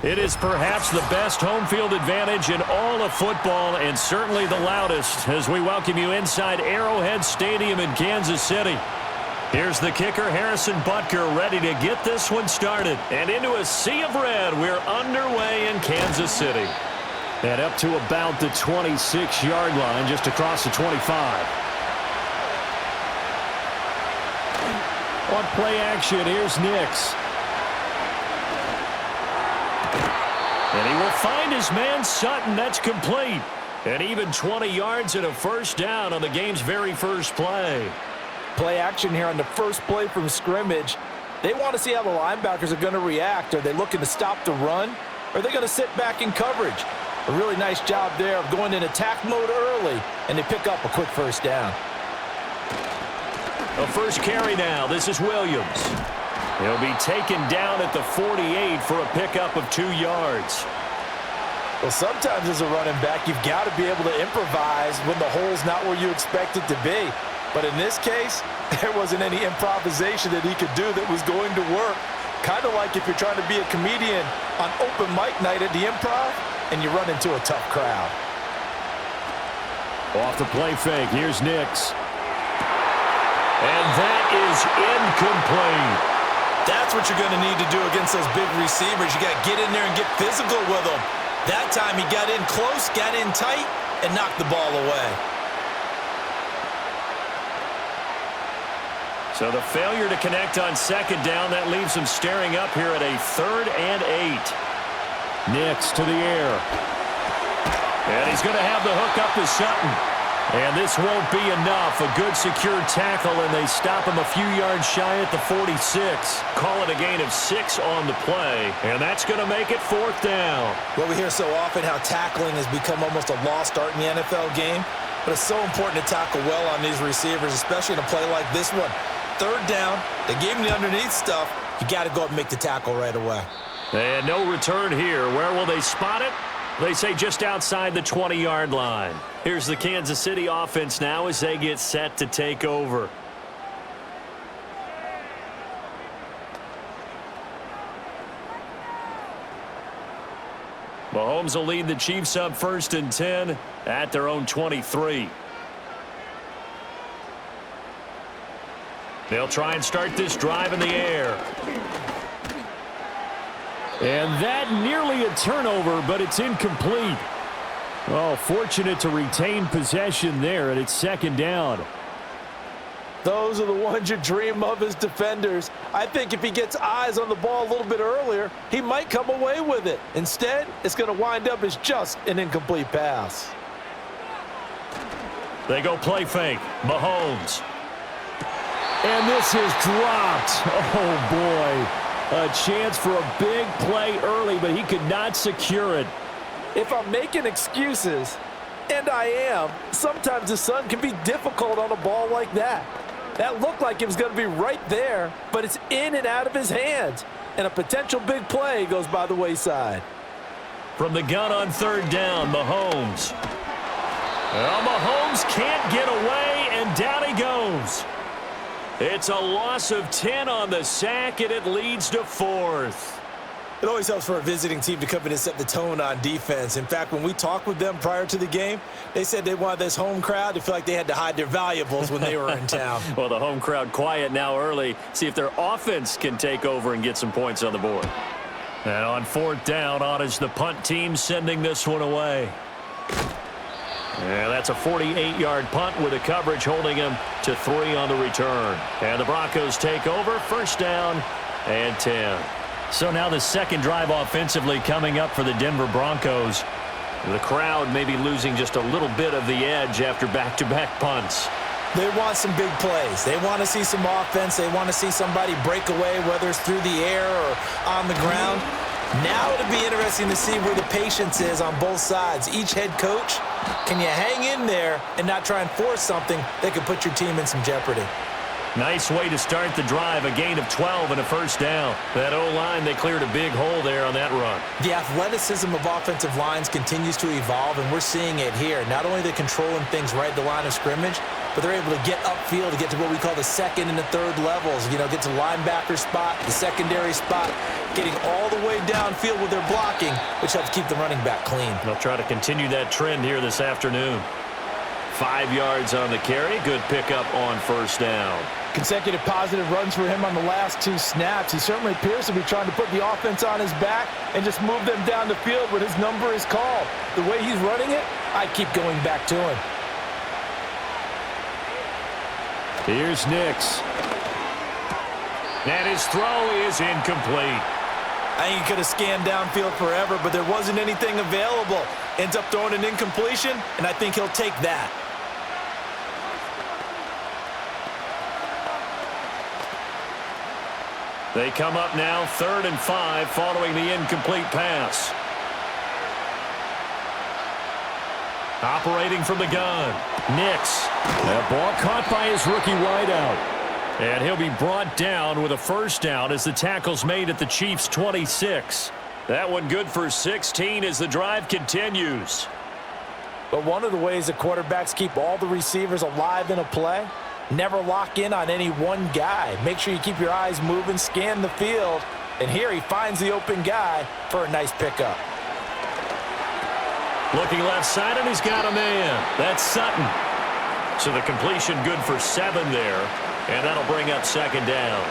It is perhaps the best home field advantage in all of football and certainly the loudest as we welcome you inside Arrowhead Stadium in Kansas City. Here's the kicker, Harrison Butker, ready to get this one started. And into a sea of red, we're underway in Kansas City. And up to about the 26-yard line, just across the 25. On play action, here's Nix. And he will find his man Sutton. That's complete. And even 20 yards and a first down on the game's very first play. Play action here on the first play from scrimmage. They want to see how the linebackers are going to react. Are they looking to stop the run? Or are they going to sit back in coverage? A really nice job there of going in attack mode early, and they pick up a quick first down. A first carry now. This is Williams. He'll be taken down at the 48 for a pickup of 2 yards. Well, sometimes as a running back, you've got to be able to improvise when the hole's not where you expect it to be. But in this case, there wasn't any improvisation that he could do that was going to work. Kind of like if you're trying to be a comedian on open mic night at the Improv and you run into a tough crowd. Off the play fake, here's Nix. And that is incomplete. That's what you're going to need to do against those big receivers. You got to get in there and get physical with them. That time he got in close, got in tight, and knocked the ball away. So the failure to connect on second down, that leaves him staring up here at a 3rd and 8. Nix to the air. And he's going to have the hook up to Sutton. And this won't be enough. A good secure tackle, and they stop him a few yards shy at the 46. Call it a gain of 6 on the play, and that's going to make it 4th down. Well, we hear so often how tackling has become almost a lost art in the NFL game, but it's so important to tackle well on these receivers, especially in a play like this one. 3rd down, they gave him the underneath stuff. You got to go up and make the tackle right away. And no return here. Where will they spot it? They say just outside the 20-yard line. Here's the Kansas City offense now as they get set to take over. Mahomes will lead the Chiefs up 1st and 10 at their own 23. They'll try and start this drive in the air. And that nearly a turnover, but it's incomplete. Oh, fortunate to retain possession there, and it's 2nd down. Those are the ones you dream of as defenders. I think if he gets eyes on the ball a little bit earlier, he might come away with it. Instead, it's going to wind up as just an incomplete pass. They go play fake. Mahomes. And this is dropped. Oh, boy. A chance for a big play early, but he could not secure it. If I'm making excuses, and I am, sometimes the sun can be difficult on a ball like that. That looked like it was going to be right there, but it's in and out of his hands. And a potential big play goes by the wayside. From the gun on 3rd down, Mahomes. Well, Mahomes can't get away, and down he goes. It's a loss of 10 on the sack, and it leads to 4th. It always helps for a visiting team to come in and set the tone on defense. In fact, when we talked with them prior to the game, they said they wanted this home crowd to feel like they had to hide their valuables when they were in town. Well, the home crowd quiet now early. See if their offense can take over and get some points on the board. And on 4th down, on is the punt team sending this one away. And that's a 48-yard punt with a coverage holding him to 3 on the return. And the Broncos take over, 1st down and 10. So now the 2nd drive offensively coming up for the Denver Broncos. The crowd may be losing just a little bit of the edge after back-to-back punts. They want some big plays. They want to see some offense. They want to see somebody break away, whether it's through the air or on the ground. Now it'll be interesting to see where the patience is on both sides. Each head coach, can you hang in there and not try and force something that could put your team in some jeopardy? Nice way to start the drive, a gain of 12 and a first down. That O-line, they cleared a big hole there on that run. The athleticism of offensive lines continues to evolve, and we're seeing it here. Not only are they controlling things right at the line of scrimmage, but they're able to get upfield to get to what we call the second and the third levels. You know, get to the linebacker spot, the secondary spot, getting all the way downfield with their blocking, which helps keep the running back clean. They'll try to continue that trend here this afternoon. 5 yards on the carry. Good pickup on first down. Consecutive positive runs for him on the last 2 snaps. He certainly appears to be trying to put the offense on his back and just move them down the field when his number is called. The way he's running it, I keep going back to him. Here's Nix. And his throw is incomplete. I think he could have scanned downfield forever, but there wasn't anything available. Ends up throwing an incompletion, and I think he'll take that. They come up now 3rd and 5 following the incomplete pass. Operating from the gun. Nix. That ball caught by his rookie wideout. And he'll be brought down with a first down as the tackle's made at the Chiefs' 26. That one good for 16 as the drive continues. But one of the ways that quarterbacks keep all the receivers alive in a play, never lock in on any one guy. Make sure you keep your eyes moving, scan the field, and here he finds the open guy for a nice pickup. Looking left side, and he's got a man. That's Sutton. So the completion good for 7 there, and that'll bring up 2nd down.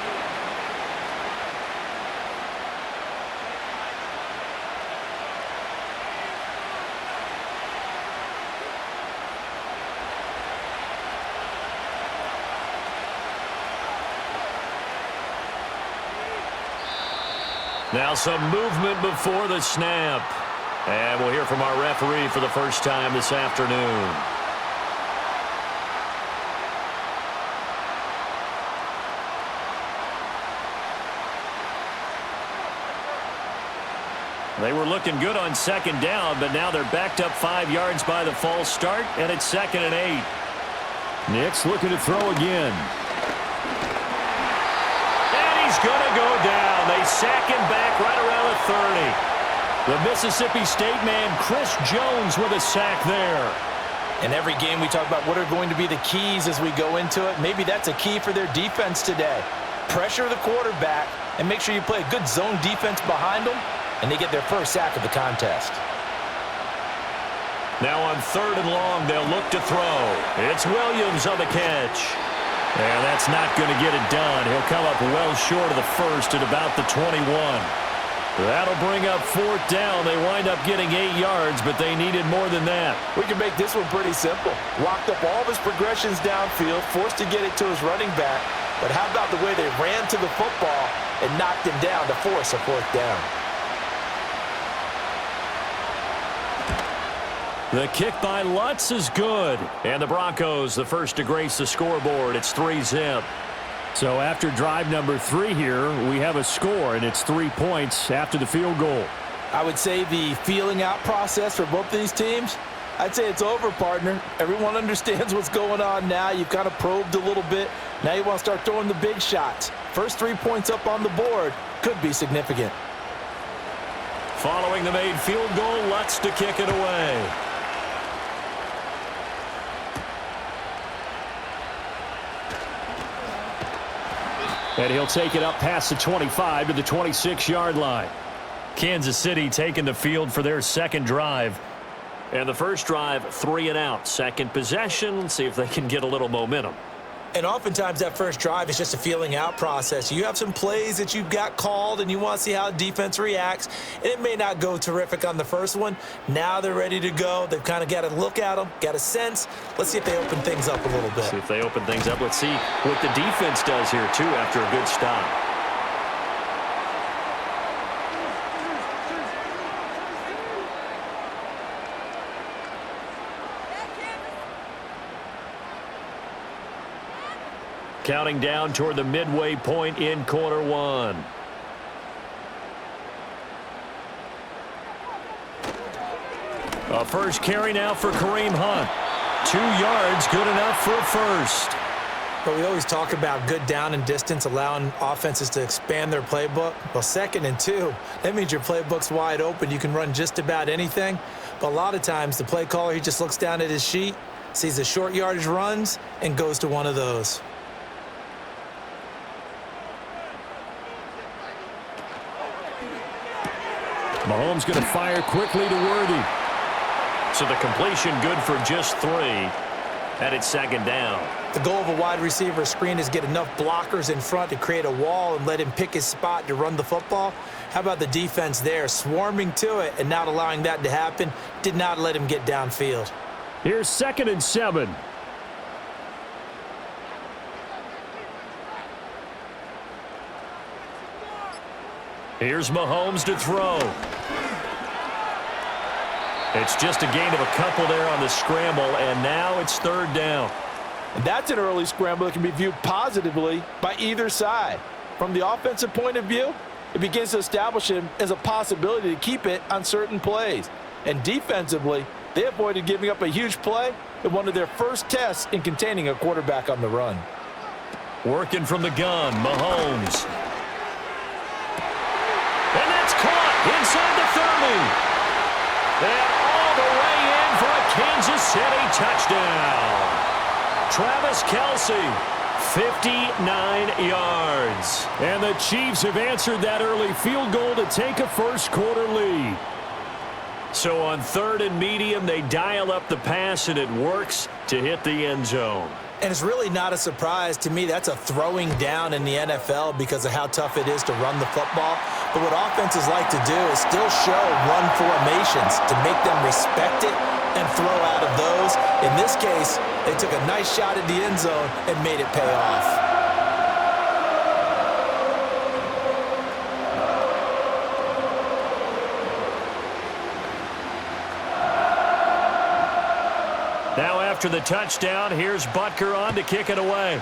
Now some movement before the snap. And we'll hear from our referee for the first time this afternoon. They were looking good on 2nd down, but now they're backed up 5 yards by the false start, and it's 2nd and 8. Nix looking to throw again. He's going to go down. They sack him back right around the 30. The Mississippi State man, Chris Jones, with a sack there. In every game we talk about what are going to be the keys as we go into it. Maybe that's a key for their defense today. Pressure the quarterback and make sure you play a good zone defense behind them, and they get their first sack of the contest. Now on 3rd and long, they'll look to throw. It's Williams on the catch. And that's not going to get it done. He'll come up well short of the first at about the 21. That'll bring up 4th down. They wind up getting 8 yards, but they needed more than that. We can make this one pretty simple. Locked up all of his progressions downfield, forced to get it to his running back. But how about the way they ran to the football and knocked him down to force a 4th down? The kick by Lutz is good. And the Broncos, the first to grace the scoreboard. It's 3-zip. So after drive number 3 here, we have a score, and it's 3 points after the field goal. I would say the feeling out process for both these teams, I'd say it's over, partner. Everyone understands what's going on now. You've kind of probed a little bit. Now you want to start throwing the big shots. First 3 points up on the board could be significant. Following the made field goal, Lutz to kick it away. And he'll take it up past the 25 to the 26-yard line. Kansas City taking the field for their second drive. And the first drive, 3 and out. Second possession, see if they can get a little momentum. And oftentimes that first drive is just a feeling out process. You have some plays that you've got called and you want to see how the defense reacts. And it may not go terrific on the first one. Now they're ready to go. They've kind of got to look at them, got a sense. Let's see if they open things up a little bit. See if they open things up. Let's see what the defense does here, too, after a good stop. Counting down toward the midway point in quarter 1. A first carry now for Kareem Hunt. 2 yards, good enough for a first. But we always talk about good down and distance, allowing offenses to expand their playbook. Well, 2nd and 2, that means your playbook's wide open. You can run just about anything. But a lot of times, the play caller, he just looks down at his sheet, sees the short yardage runs, and goes to one of those. Mahomes going to fire quickly to Worthy. So the completion good for just 3. And it's 2nd down. The goal of a wide receiver screen is get enough blockers in front to create a wall and let him pick his spot to run the football. How about the defense there, swarming to it and not allowing that to happen? Did not let him get downfield. Here's 2nd and 7. Here's Mahomes to throw. It's just a gain of a couple there on the scramble, and now it's 3rd down. And that's an early scramble that can be viewed positively by either side. From the offensive point of view, it begins to establish him as a possibility to keep it on certain plays. And defensively, they avoided giving up a huge play in one of their first tests in containing a quarterback on the run. Working from the gun, Mahomes. And that's caught inside the 30. And all the way in for a Kansas City touchdown. Travis Kelce, 59 yards. And the Chiefs have answered that early field goal to take a first-quarter lead. So on 3rd and medium, they dial up the pass, and it works to hit the end zone. And it's really not a surprise to me. That's a throwing down in the NFL because of how tough it is to run the football. But what offenses like to do is still show run formations to make them respect it and throw out of those. In this case, they took a nice shot at the end zone and made it pay off. Now after the touchdown, here's Butker on to kick it away.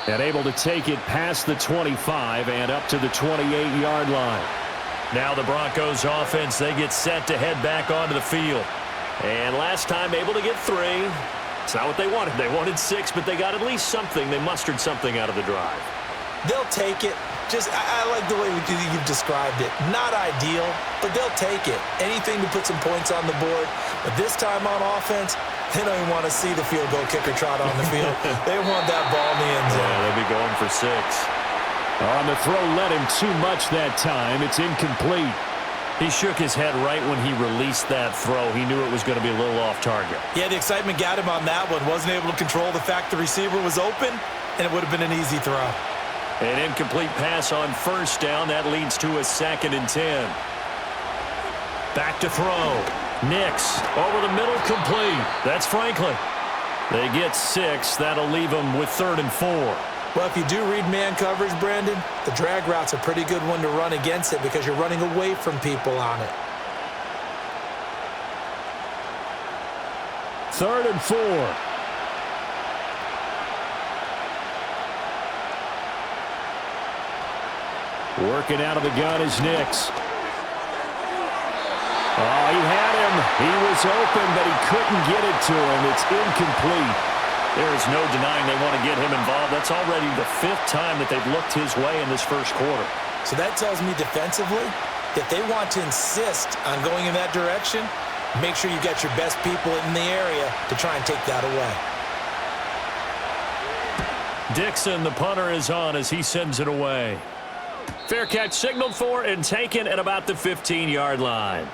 And able to take it past the 25 and up to the 28-yard line. Now the Broncos offense, they get set to head back onto the field. And last time able to get 3. It's not what they wanted. They wanted 6, but they got at least something. They mustered something out of the drive. They'll take it. I like the way you've described it. Not ideal, but they'll take it. Anything to put some points on the board. But this time on offense, they don't even want to see the field goal kicker trot on the field. They want that ball in the end zone. Yeah, they'll be going for 6. On the throw led him too much that time. It's incomplete. He shook his head right when he released that throw. He knew it was going to be a little off target. Yeah, the excitement got him on that one. Wasn't able to control the fact the receiver was open, and it would have been an easy throw. An incomplete pass on 1st down. That leads to a 2nd and 10. Back to throw. Nix over the middle, complete. That's Franklin. They get 6. That'll leave them with 3rd and 4. Well, if you do read man coverage, Brandon, the drag route's a pretty good one to run against it because you're running away from people on it. 3rd and 4. Working out of the gun is Nix. Oh, he had him. He was open, but he couldn't get it to him. It's incomplete. There is no denying they want to get him involved. That's already the 5th time that they've looked his way in this first quarter. So that tells me defensively that they want to insist on going in that direction. Make sure you got your best people in the area to try and take that away. Dixon, the punter, is on as he sends it away. Fair catch signaled for and taken at about the 15-yard line.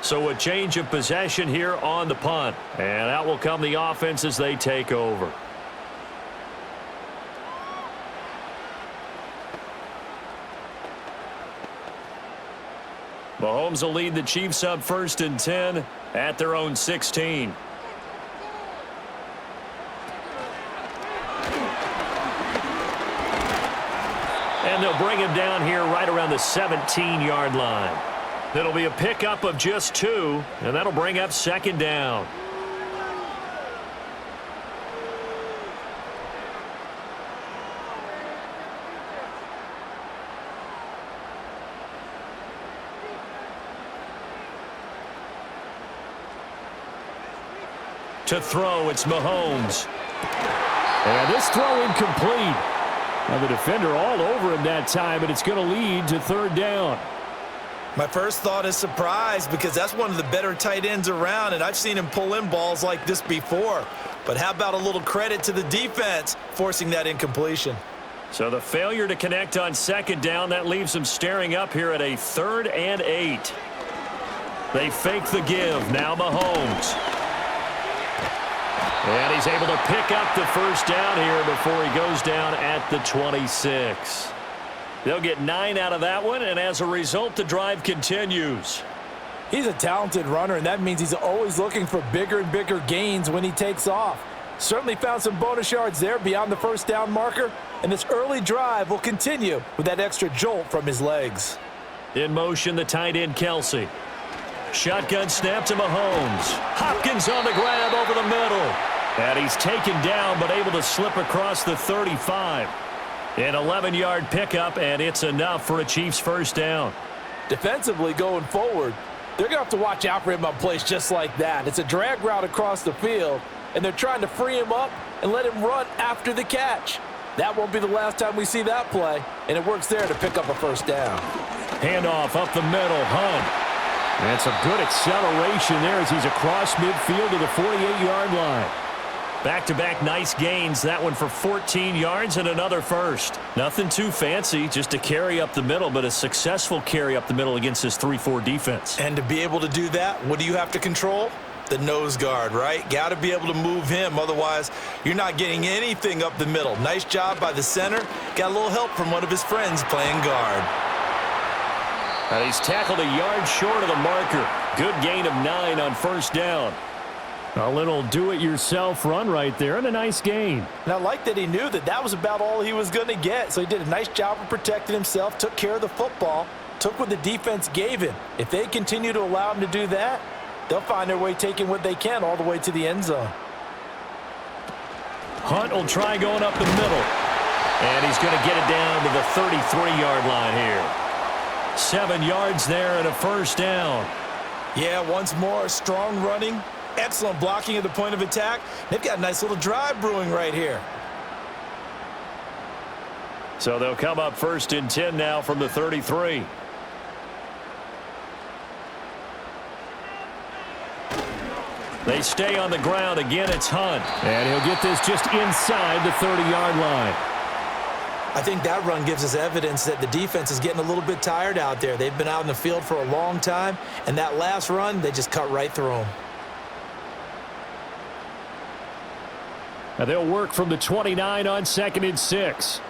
So a change of possession here on the punt. And out will come the offense as they take over. Mahomes will lead the Chiefs up 1st and 10 at their own 16. And they'll bring him down here right around the 17-yard line. That'll be a pickup of just 2, and that'll bring up 2nd down. To throw, it's Mahomes. And this throw incomplete. Now the defender all over him that time, and it's going to lead to third down. My first thought is surprise because that's one of the better tight ends around, and I've seen him pull in balls like this before. But how about a little credit to the defense forcing that incompletion? So the failure to connect on second down, that leaves them staring up here at a 3rd and 8. They fake the give. Now Mahomes. And he's able to pick up the first down here before he goes down at the 26. They'll get 9 out of that one, and as a result, the drive continues. He's a talented runner, and that means he's always looking for bigger and bigger gains when he takes off. Certainly found some bonus yards there beyond the first down marker, and this early drive will continue with that extra jolt from his legs. In motion, the tight end, Kelsey. Shotgun snap to Mahomes. Hopkins on the grab over the middle. And he's taken down, but able to slip across the 35. An 11-yard pickup, and it's enough for a Chiefs first down. Defensively going forward, they're going to have to watch out for him on plays just like that. It's a drag route across the field, and they're trying to free him up and let him run after the catch. That won't be the last time we see that play, and it works there to pick up a first down. Handoff up the middle, Hunt. And some good acceleration there as he's across midfield to the 48-yard line. Back-to-back nice gains, that one for 14 yards and another first. Nothing too fancy, just a carry up the middle, but a successful carry up the middle against this 3-4 defense. And to be able to do that, what do you have to control? The nose guard, right? Got to be able to move him, otherwise you're not getting anything up the middle. Nice job by the center. Got a little help from one of his friends playing guard. And he's tackled a yard short of the marker. Good gain of 9 on first down. A little do-it-yourself run right there, and a nice gain. And I like that he knew that that was about all he was going to get. So he did a nice job of protecting himself, took care of the football, took what the defense gave him. If they continue to allow him to do that, they'll find their way taking what they can all the way to the end zone. Hunt will try going up the middle. And he's going to get it down to the 33-yard line here. 7 yards there and a first down. Yeah, once more, strong running. Excellent blocking at the point of attack. They've got a nice little drive brewing right here. So they'll come up 1st and 10 now from the 33. They stay on the ground. Again, it's Hunt. And he'll get this just inside the 30-yard line. I think that run gives us evidence that the defense is getting a little bit tired out there. They've been out in the field for a long time, and that last run, they just cut right through them. Now they'll work from the 29 on 2nd and 6.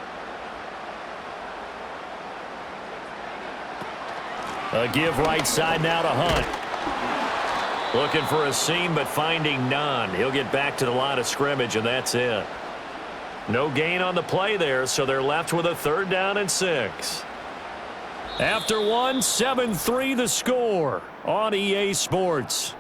A give right side now to Hunt. Looking for a seam, but finding none. He'll get back to the line of scrimmage, and that's it. No gain on the play there, so they're left with a 3rd down and 6. After one, 7-3 the score on EA Sports.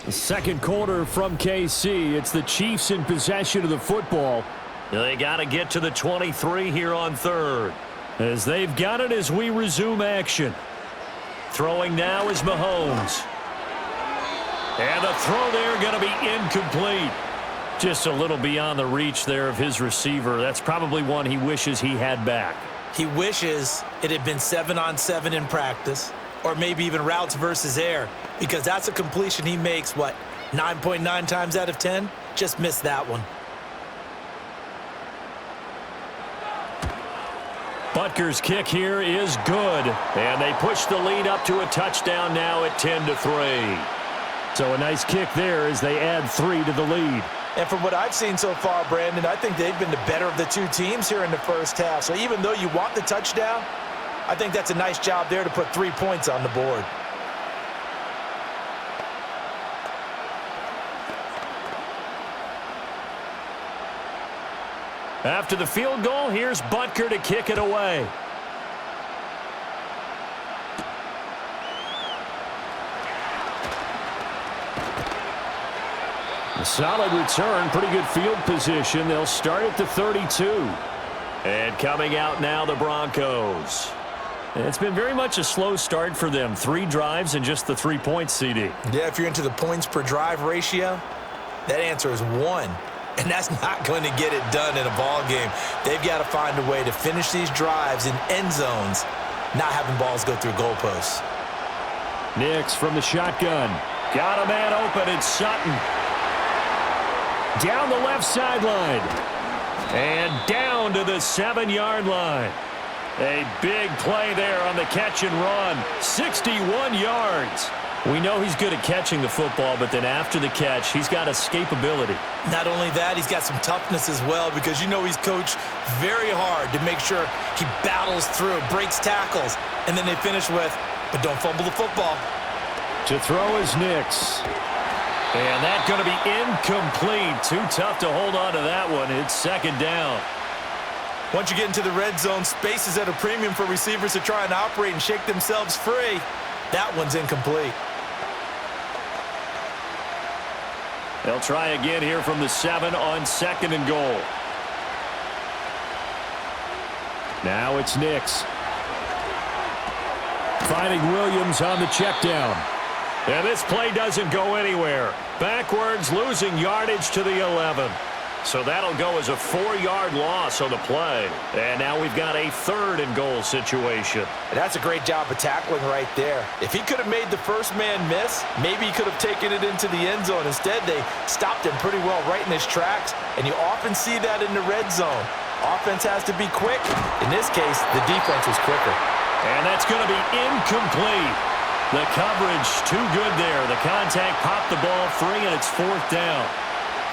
The second quarter from KC. It's the Chiefs in possession of the football. They got to get to the 23 here on 3rd. As they've got it as we resume action. Throwing now is Mahomes. And the throw there going to be incomplete. Just a little beyond the reach there of his receiver. That's probably one he wishes he had back. He wishes it had been 7-on-7 in practice, or maybe even routes versus air, because that's a completion he makes, what, 9.9 times out of 10? Just missed that one. Butker's kick here is good, and they push the lead up to a touchdown now at 10-3. So a nice kick there as they add 3 to the lead. And from what I've seen so far, Brandon, I think they've been the better of the two teams here in the first half. So even though you want the touchdown, I think that's a nice job there to put 3 points on the board. After the field goal, here's Butker to kick it away. A solid return, pretty good field position. They'll start at the 32. And coming out now, the Broncos. It's been very much a slow start for them. 3 drives and just the 3 points, CD. Yeah, if you're into the points per drive ratio, that answer is 1. And that's not going to get it done in a ball game. They've got to find a way to finish these drives in end zones, not having balls go through goalposts. Nix from the shotgun. Got a man open. It's Sutton. Down the left sideline. And down to the 7-yard line. A big play there on the catch and run. 61 yards. We know he's good at catching the football, but then after the catch, he's got escapability. Not only that, he's got some toughness as well, because you know he's coached very hard to make sure he battles through, breaks tackles, and then they finish with, but don't fumble the football. To throw is Nix. And that's going to be incomplete. Too tough to hold on to that one. It's 2nd down. Once you get into the red zone, space is at a premium for receivers to try and operate and shake themselves free. That one's incomplete. They'll try again here from the 7 on 2nd and goal. Now it's Nix. Finding Williams on the check down. And this play doesn't go anywhere. Backwards, losing yardage to the 11. So that'll go as a 4-yard loss on the play. And now we've got a 3rd and goal situation. And that's a great job of tackling right there. If he could have made the first man miss, maybe he could have taken it into the end zone. Instead, they stopped him pretty well right in his tracks. And you often see that in the red zone. Offense has to be quick. In this case, the defense was quicker. And that's going to be incomplete. The coverage too good there. The contact popped the ball free, and it's 4th down.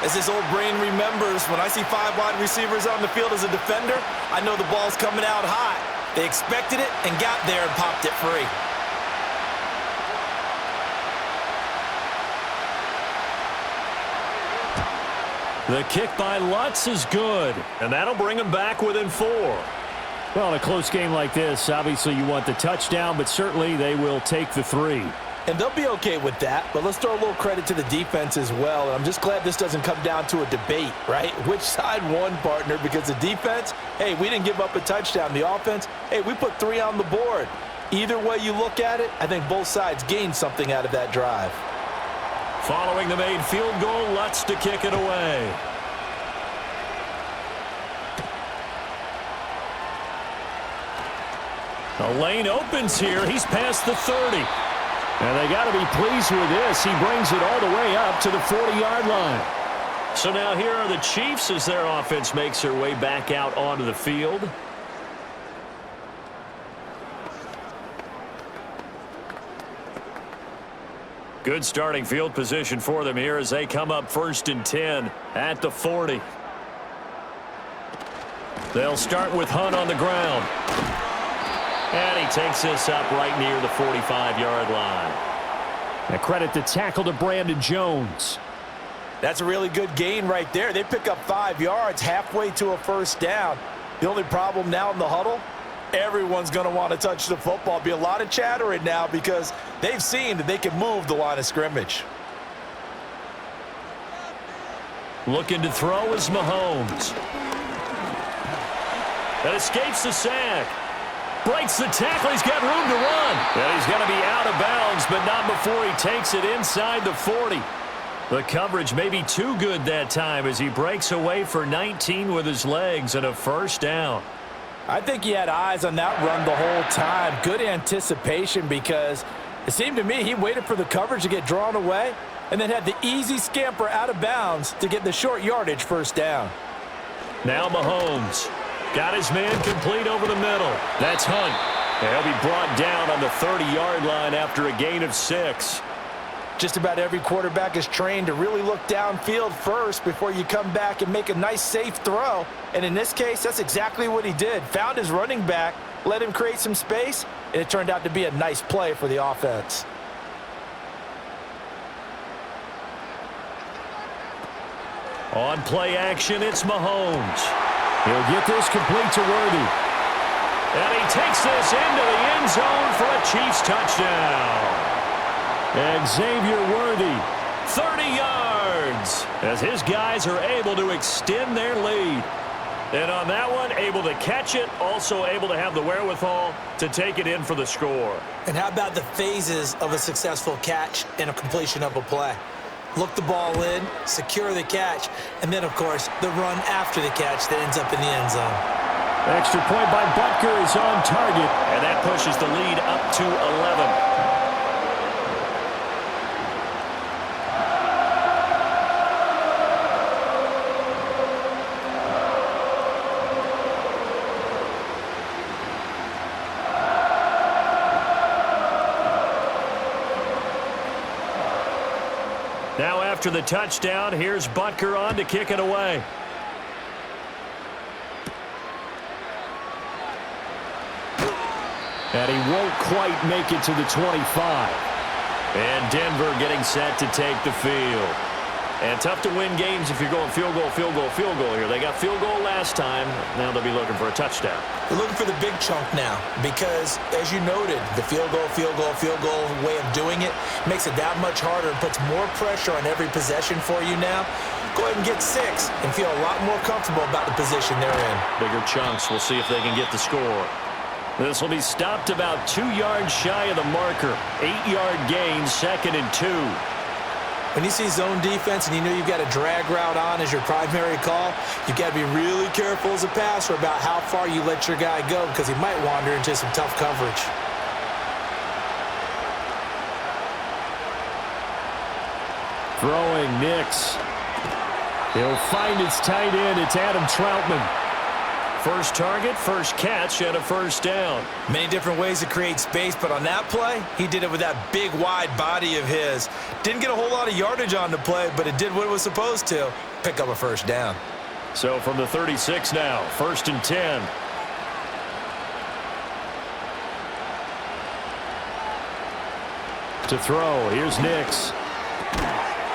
As this old brain remembers, when I see 5 wide receivers on the field as a defender, I know the ball's coming out hot. They expected it and got there and popped it free. The kick by Lutz is good, and that'll bring him back within 4. Well, in a close game like this, obviously you want the touchdown, but certainly they will take the 3. And they'll be okay with that, but let's throw a little credit to the defense as well. And I'm just glad this doesn't come down to a debate, right? Which side won, partner? Because the defense, hey, we didn't give up a touchdown. The offense, hey, we put 3 on the board. Either way you look at it, I think both sides gained something out of that drive. Following the made field goal, Lutz to kick it away. The lane opens here. He's past the 30. And they got to be pleased with this. He brings it all the way up to the 40-yard line. So now here are the Chiefs as their offense makes their way back out onto the field. Good starting field position for them here as they come up 1st and 10 at the 40. They'll start with Hunt on the ground. And he takes this up right near the 45-yard line. A credit the tackle to Brandon Jones. That's a really good gain right there. They pick up 5 yards halfway to a 1st down. The only problem now in the huddle, everyone's going to want to touch the football. Be a lot of chattering now because they've seen that they can move the line of scrimmage. Looking to throw is Mahomes. That escapes the sack. Breaks the tackle. He's got room to run. And he's going to be out of bounds, but not before he takes it inside the 40. The coverage may be too good that time as he breaks away for 19 with his legs and a 1st down. I think he had eyes on that run the whole time. Good anticipation because it seemed to me he waited for the coverage to get drawn away and then had the easy scamper out of bounds to get the short yardage 1st down. Now Mahomes. Got his man complete over the middle. That's Hunt. He'll be brought down on the 30-yard line after a gain of 6. Just about every quarterback is trained to really look downfield first before you come back and make a nice, safe throw. And in this case, that's exactly what he did. Found his running back, let him create some space, and it turned out to be a nice play for the offense. On play action, it's Mahomes. He'll get this complete to Worthy. And he takes this into the end zone for a Chiefs touchdown. Xavier Worthy 30 yards as his guys are able to extend their lead. And on that one, able to catch it, also able to have the wherewithal to take it in for the score. And how about the phases of a successful catch and a completion of a play? Look the ball in, secure the catch, and then, of course, the run after the catch that ends up in the end zone. Extra point by Butker is on target, and that pushes the lead up to 11. Now after the touchdown, here's Butker on to kick it away. And he won't quite make it to the 25. And Denver getting set to take the field. And tough to win games if you're going field goal, field goal, field goal here. They got field goal last time. Now they'll be looking for a touchdown. They're looking for the big chunk now because, as you noted, the field goal way of doing it makes it that much harder and puts more pressure on every possession for you now. Go ahead and get 6 and feel a lot more comfortable about the position they're in. Bigger chunks. We'll see if they can get the score. This will be stopped about 2 yards shy of the marker. 8-yard gain, 2nd and 2. When you see zone defense and you know you've got a drag route on as your primary call, you've got to be really careful as a passer about how far you let your guy go because he might wander into some tough coverage. Throwing Nix. He'll find his tight end. It's Adam Troutman. First target, first catch, and a first down. Many different ways to create space, but on that play, he did it with that big, wide body of his. Didn't get a whole lot of yardage on the play, but it did what it was supposed to, pick up a first down. So from the 36 now, 1st and 10. To throw, here's Nix.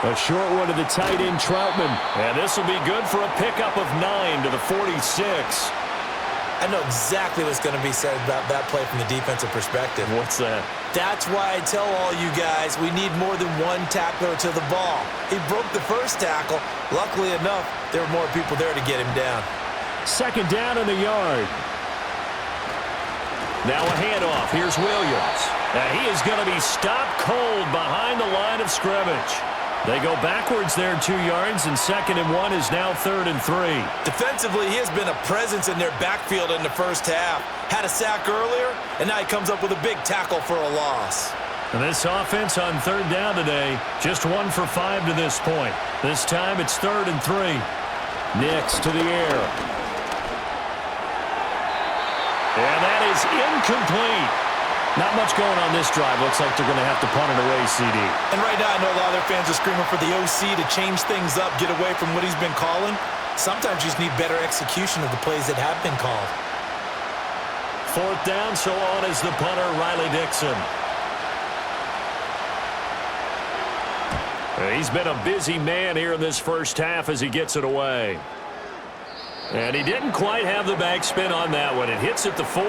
A short one to the tight end, Troutman. And this will be good for a pickup of 9 to the 46. I know exactly what's going to be said about that play from the defensive perspective. What's that? That's why I tell all you guys we need more than one tackler to the ball. He broke the first tackle. Luckily enough, there were more people there to get him down. 2nd down in the yard. Now a handoff. Here's Williams. And he is going to be stopped cold behind the line of scrimmage. They go backwards there 2 yards, and 2nd and 1 is now 3rd and 3. Defensively, he has been a presence in their backfield in the first half. Had a sack earlier, and now he comes up with a big tackle for a loss. And this offense on 3rd down today, just 1 for 5 to this point. This time it's 3rd and 3. Nix to the air. And that is incomplete. Not much going on this drive. Looks like they're going to have to punt it away, CD. And right now, I know a lot of their fans are screaming for the OC to change things up, get away from what he's been calling. Sometimes you just need better execution of the plays that have been called. 4th down, so on is the punter, Riley Dixon. He's been a busy man here in this first half as he gets it away. And he didn't quite have the backspin on that one. It hits at the 4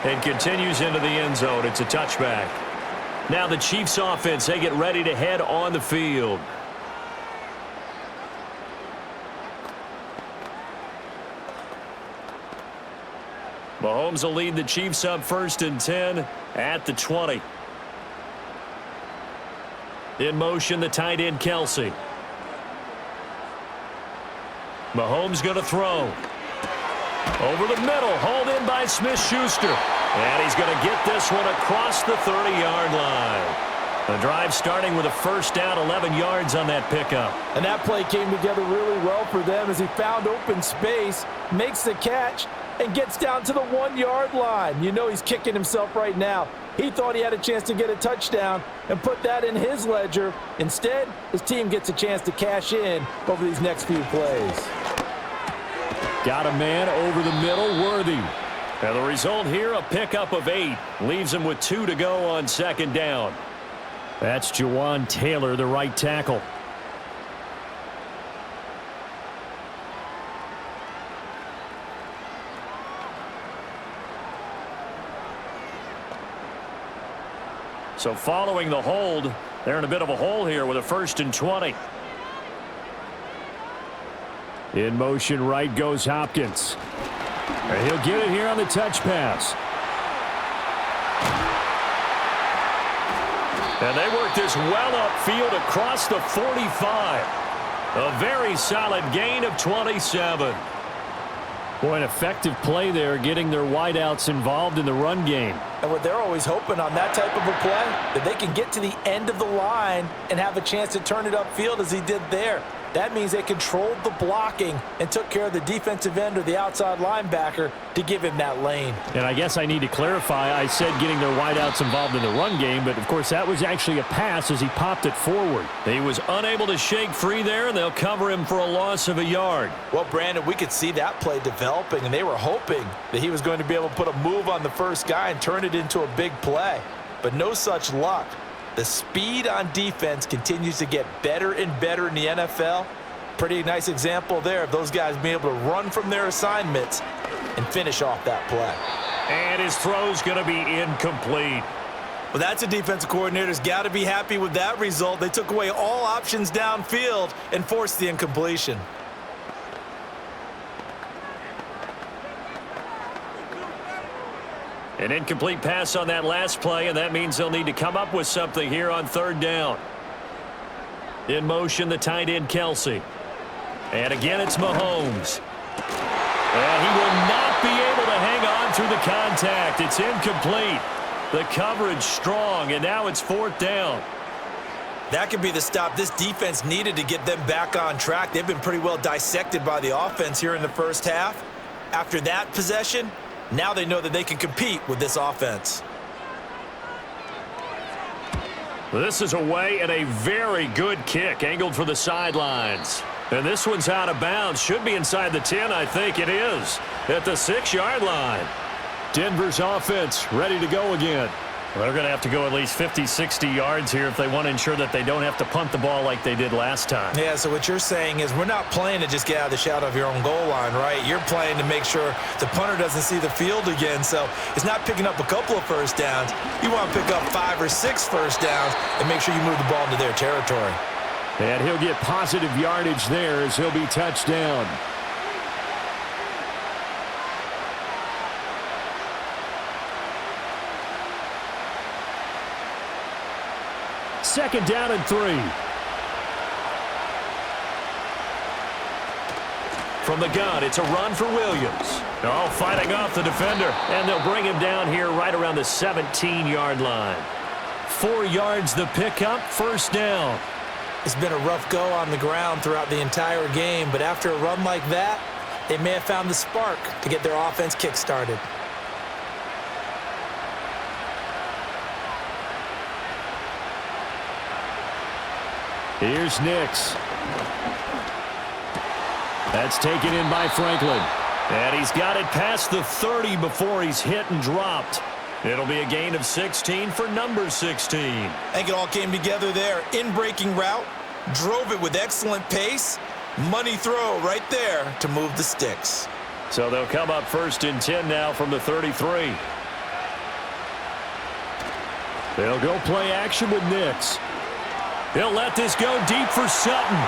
and continues into the end zone. It's a touchback. Now the Chiefs offense, they get ready to head on the field. Mahomes will lead the Chiefs up 1st and 10 at the 20. In motion, the tight end, Kelsey. Mahomes going to throw. Over the middle, hauled in by Smith-Schuster. And he's going to get this one across the 30-yard line. The drive starting with a first down, 11 yards on that pickup. And that play came together really well for them as he found open space, makes the catch, and gets down to the 1-yard line. You know he's kicking himself right now. He thought he had a chance to get a touchdown and put that in his ledger. Instead, his team gets a chance to cash in over these next few plays. Got a man over the middle, Worthy. And the result here, a pickup of 8. Leaves him with 2 to go on 2nd down. That's Jawan Taylor, the right tackle. So following the hold, They're in a bit of a hole here with a 1st and 20. In motion right goes Hopkins. And he'll get it here on the touch pass. And they work this well upfield across the 45. A very solid gain of 27. Boy, an effective play there, getting their wideouts involved in the run game. And what they're always hoping on that type of a play, that they can get to the end of the line and have a chance to turn it upfield as he did there. That means they controlled the blocking and took care of the defensive end or the outside linebacker to give him that lane. And I guess I need to clarify, I said getting their wideouts involved in the run game, but of course that was actually a pass as he popped it forward. He was unable to shake free there, and they'll cover him for a loss of a yard. Well, Brandon, we could see that play developing, and they were hoping that he was going to be able to put a move on the first guy and turn it into a big play. But no such luck. The speed on defense continues to get better and better in the NFL. Pretty nice example there of those guys being able to run from their assignments and finish off that play. And his throw's going to be incomplete. Well, that's a defensive coordinator's got to be happy with that result. They took away all options downfield and forced the incompletion. An incomplete pass on that last play, and that means they'll need to come up with something here on 3rd down. In motion, the tight end, Kelsey. And again, it's Mahomes. And he will not be able to hang on through the contact. It's incomplete. The coverage strong, and now it's 4th down. That could be the stop this defense needed to get them back on track. They've been pretty well dissected by the offense here in the first half. After that possession, now they know that they can compete with this offense. This is away and a very good kick, angled for the sidelines. And this one's out of bounds. Should be inside the 10, I think it is. At the 6-yard line. Denver's offense ready to go again. Well, they're going to have to go at least 50, 60 yards here if they want to ensure that they don't have to punt the ball like they did last time. Yeah, so what you're saying is we're not playing to just get out of the shadow of your own goal line, right? You're playing to make sure the punter doesn't see the field again. So it's not picking up a couple of first downs. You want to pick up 5 or 6 first downs and make sure you move the ball into their territory. And he'll get positive yardage there as he'll be touchdown. Second down and 3. From the gun, it's a run for Williams. Oh, fighting off the defender. And they'll bring him down here right around the 17-yard line. 4 yards the pickup, 1st down. It's been a rough go on the ground throughout the entire game, but after a run like that, they may have found the spark to get their offense kick-started. Here's Nix. That's taken in by Franklin. And he's got it past the 30 before he's hit and dropped. It'll be a gain of 16 for number 16. I think it all came together there. In-breaking route, drove it with excellent pace. Money throw right there to move the sticks. So they'll come up 1st and 10 now from the 33. They'll go play action with Nix. He'll let this go deep for Sutton.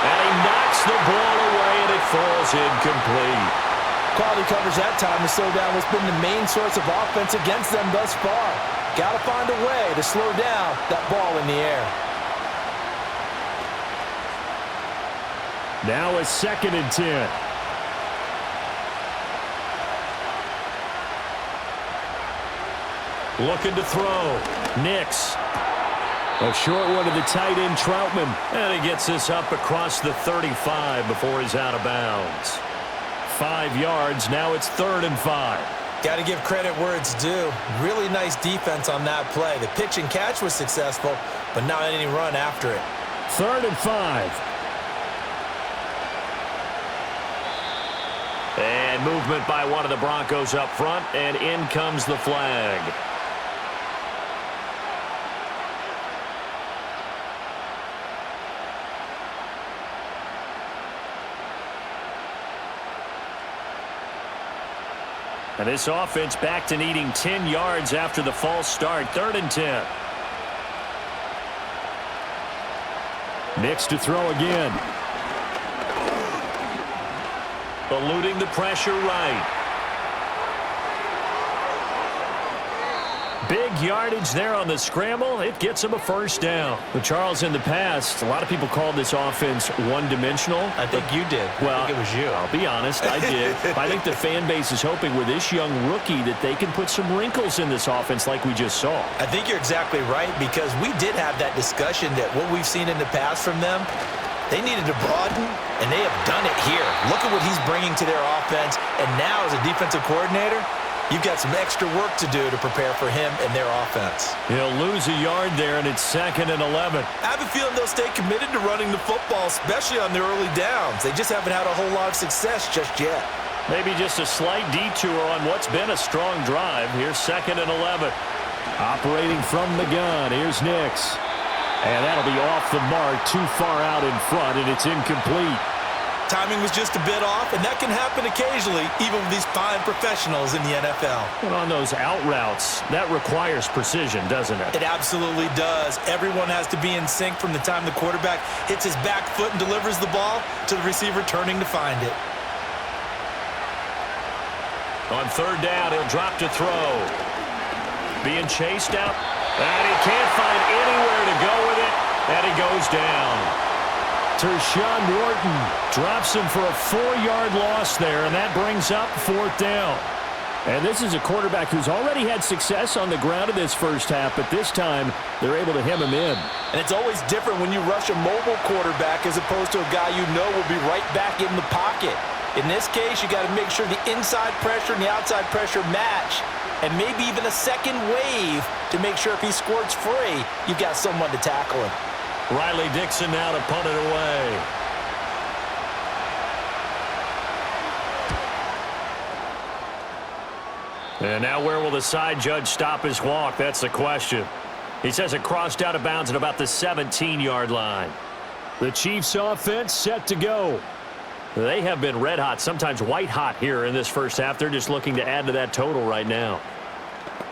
And he knocks the ball away, and it falls incomplete. Quality coverage that time to slow down what's been the main source of offense against them thus far. Got to find a way to slow down that ball in the air. Now a 2nd and 10. Looking to throw. Nix. A short one to the tight end, Troutman. And he gets this up across the 35 before he's out of bounds. 5 yards. Now it's 3rd and 5. Got to give credit where it's due. Really nice defense on that play. The pitch and catch was successful, but not any run after it. 3rd and 5. And movement by one of the Broncos up front, and in comes the flag. And this offense back to needing 10 yards after the false start. 3rd and 10. Nix to throw again. Eluding the pressure right. Big yardage there on the scramble. It gets him a first down. But Charles, in the past, a lot of people called this offense one-dimensional. I think you did. Well, I think it was you. I'll be honest, I did. I think the fan base is hoping with this young rookie that they can put some wrinkles in this offense like we just saw. I think you're exactly right, because we did have that discussion that what we've seen in the past from them, they needed to broaden, and they have done it here. Look at what he's bringing to their offense, and now as a defensive coordinator, you've got some extra work to do to prepare for him and their offense. He'll lose a yard there, and it's 2nd and 11. I have a feeling they'll stay committed to running the football, especially on their early downs. They just haven't had a whole lot of success just yet. Maybe just a slight detour on what's been a strong drive. Here's 2nd and 11. Operating from the gun, here's Nix. And that'll be off the mark, too far out in front, and it's incomplete. Timing was just a bit off, and that can happen occasionally, even with these fine professionals in the NFL. And on those out routes, that requires precision, doesn't it? It absolutely does. Everyone has to be in sync from the time the quarterback hits his back foot and delivers the ball to the receiver turning to find it. On 3rd down, he'll drop to throw. Being chased out, and he can't find anywhere to go with it, and he goes down. Tershawn Wharton drops him for a 4-yard loss there, and that brings up 4th down. And this is a quarterback who's already had success on the ground in this first half, but this time they're able to hem him in. And it's always different when you rush a mobile quarterback as opposed to a guy you know will be right back in the pocket. In this case, you got to make sure the inside pressure and the outside pressure match, and maybe even a second wave to make sure if he squirts free, you've got someone to tackle him. Riley Dixon now to punt it away. And now where will the side judge stop his walk? That's the question. He says it crossed out of bounds at about the 17-yard line. The Chiefs offense set to go. They have been red hot, sometimes white hot here in this first half. They're just looking to add to that total right now.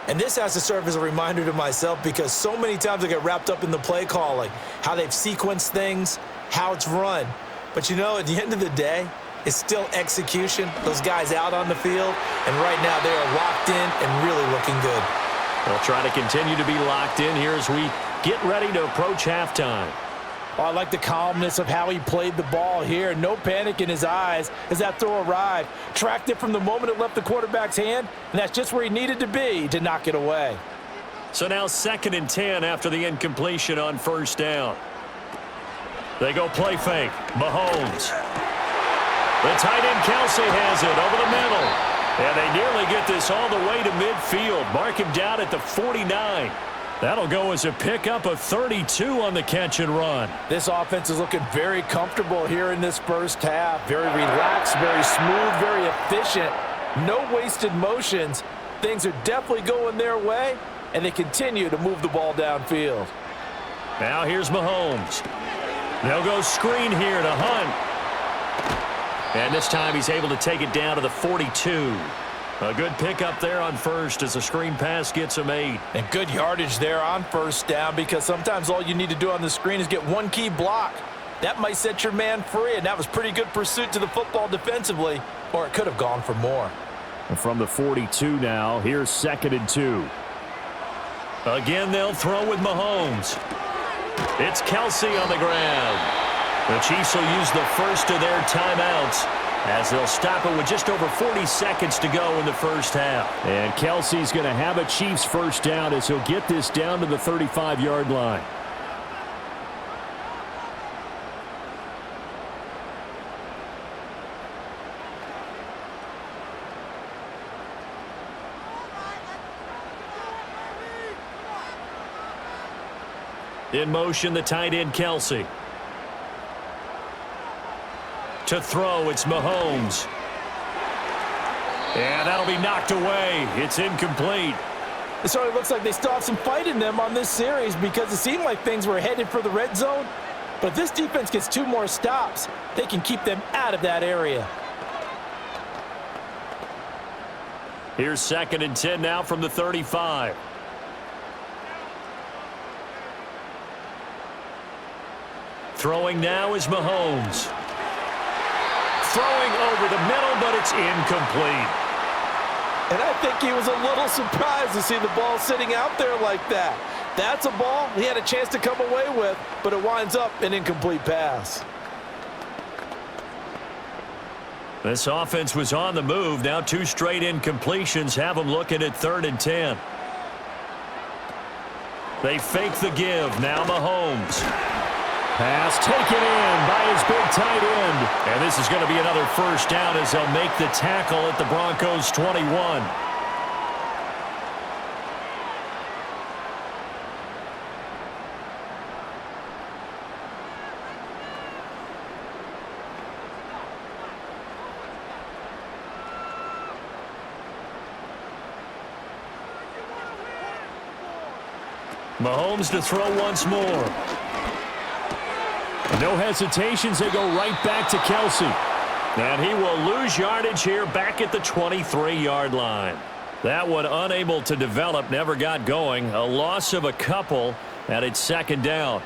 And this has to serve as a reminder to myself, because so many times I get wrapped up in the play calling, how they've sequenced things, how it's run. But, you know, at the end of the day, it's still execution. Those guys out on the field, and right now they are locked in and really looking good. They'll try to continue to be locked in here as we get ready to approach halftime. Oh, I like the calmness of how he played the ball here. No panic in his eyes as that throw arrived. Tracked it from the moment it left the quarterback's hand, and that's just where he needed to be to knock it away. So now 2nd and 10 after the incompletion on 1st down. They go play fake. Mahomes. The tight end Kelsey has it over the middle. And they nearly get this all the way to midfield. Mark him down at the 49. That'll go as a pickup of 32 on the catch and run. This offense is looking very comfortable here in this first half. Very relaxed, very smooth, very efficient. No wasted motions. Things are definitely going their way, and they continue to move the ball downfield. Now here's Mahomes. They'll go screen here to Hunt. And this time he's able to take it down to the 42. A good pickup there on first as the screen pass gets him 8. And good yardage there on 1st down, because sometimes all you need to do on the screen is get one key block. That might set your man free, and that was pretty good pursuit to the football defensively, or it could have gone for more. And from the 42 now, here's 2nd and 2. Again, they'll throw with Mahomes. It's Kelsey on the ground. The Chiefs will use the first of their timeouts as they'll stop it with just over 40 seconds to go in the first half. And Kelsey's going to have a Chiefs first down as he'll get this down to the 35-yard line. In motion, the tight end Kelsey. To throw, it's Mahomes. And that'll be knocked away. It's incomplete. It sort of looks like they still have some fight in them on this series, because it seemed like things were headed for the red zone. But if this defense gets 2 more stops, they can keep them out of that area. Here's 2nd and 10 now from the 35. Throwing now is Mahomes. Throwing over the middle, but it's incomplete. And I think he was a little surprised to see the ball sitting out there like that. That's a ball he had a chance to come away with, but it winds up an incomplete pass. This offense was on the move. Now 2 straight incompletions have them looking at 3rd and 10. They fake the give. Now Mahomes. Pass taken in by his big tight end. And this is going to be another first down as they'll make the tackle at the Broncos' 21. Mahomes to throw once more. No hesitations. They go right back to Kelsey. And he will lose yardage here back at the 23-yard line. That one unable to develop, never got going. A loss of a couple, and it's 2nd down.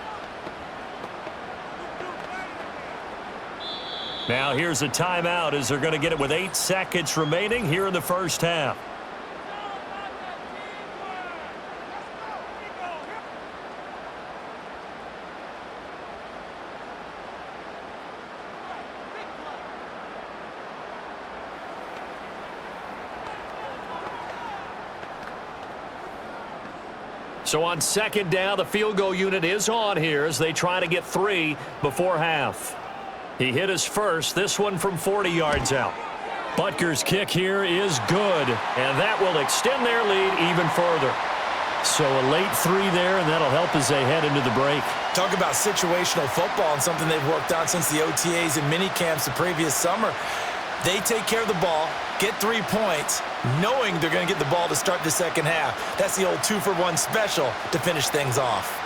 Now here's a timeout as they're going to get it with 8 seconds remaining here in the first half. So on 2nd down, the field goal unit is on here as they try to get 3 before half. He hit his first, this one from 40 yards out. Butker's kick here is good, and that will extend their lead even further. So a late 3 there, and that'll help as they head into the break. Talk about situational football and something they've worked on since the OTAs and mini camps the previous summer. They take care of the ball, get 3 points, knowing they're going to get the ball to start the second half. That's the old 2-for-1 special to finish things off.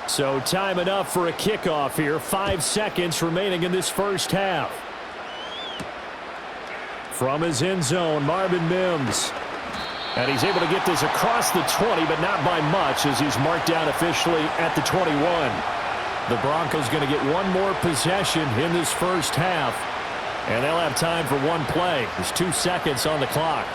So time enough for a kickoff here. 5 seconds remaining in this first half. From his end zone, Marvin Mims. And he's able to get this across the 20, but not by much as he's marked down officially at the 21. The Broncos going to get one more possession in this first half. And they'll have time for one play. There's 2 seconds on the clock.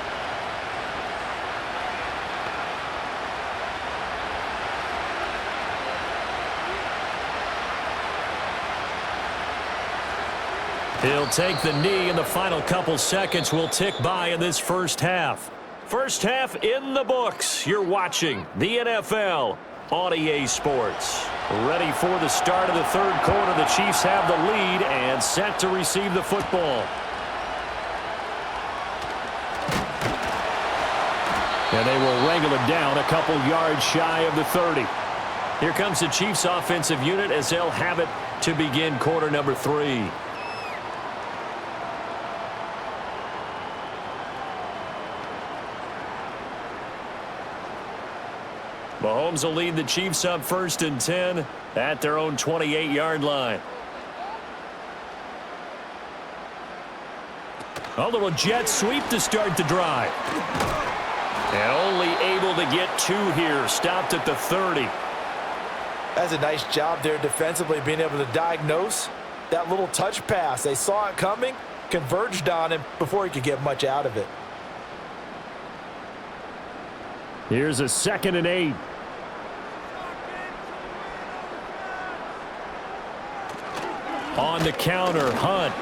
He'll take the knee, and the final couple seconds will tick by in this first half. First half in the books. You're watching the NFL on EA Sports. Ready for the start of the third quarter. The Chiefs have the lead and set to receive the football. And they will wrangle it down a couple yards shy of the 30. Here comes the Chiefs offensive unit as they'll have it to begin quarter number 3. Mahomes will lead the Chiefs up 1st and 10 at their own 28-yard line. A little jet sweep to start the drive. And only able to get 2 here. Stopped at the 30. That's a nice job there defensively, being able to diagnose that little touch pass. They saw it coming, converged on him before he could get much out of it. Here's a 2nd and 8. On the counter, Hunt.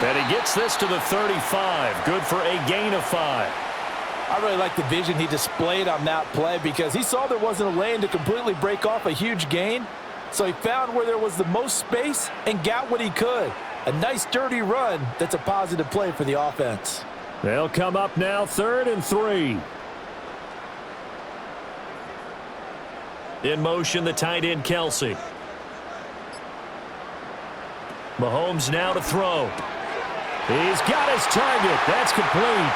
And he gets this to the 35. Good for a gain of 5. I really like the vision he displayed on that play because he saw there wasn't a lane to completely break off a huge gain. So he found where there was the most space and got what he could. A nice dirty run that's a positive play for the offense. They'll come up now 3rd and 3. In motion, the tight end, Kelsey. Mahomes now to throw. He's got his target. That's complete.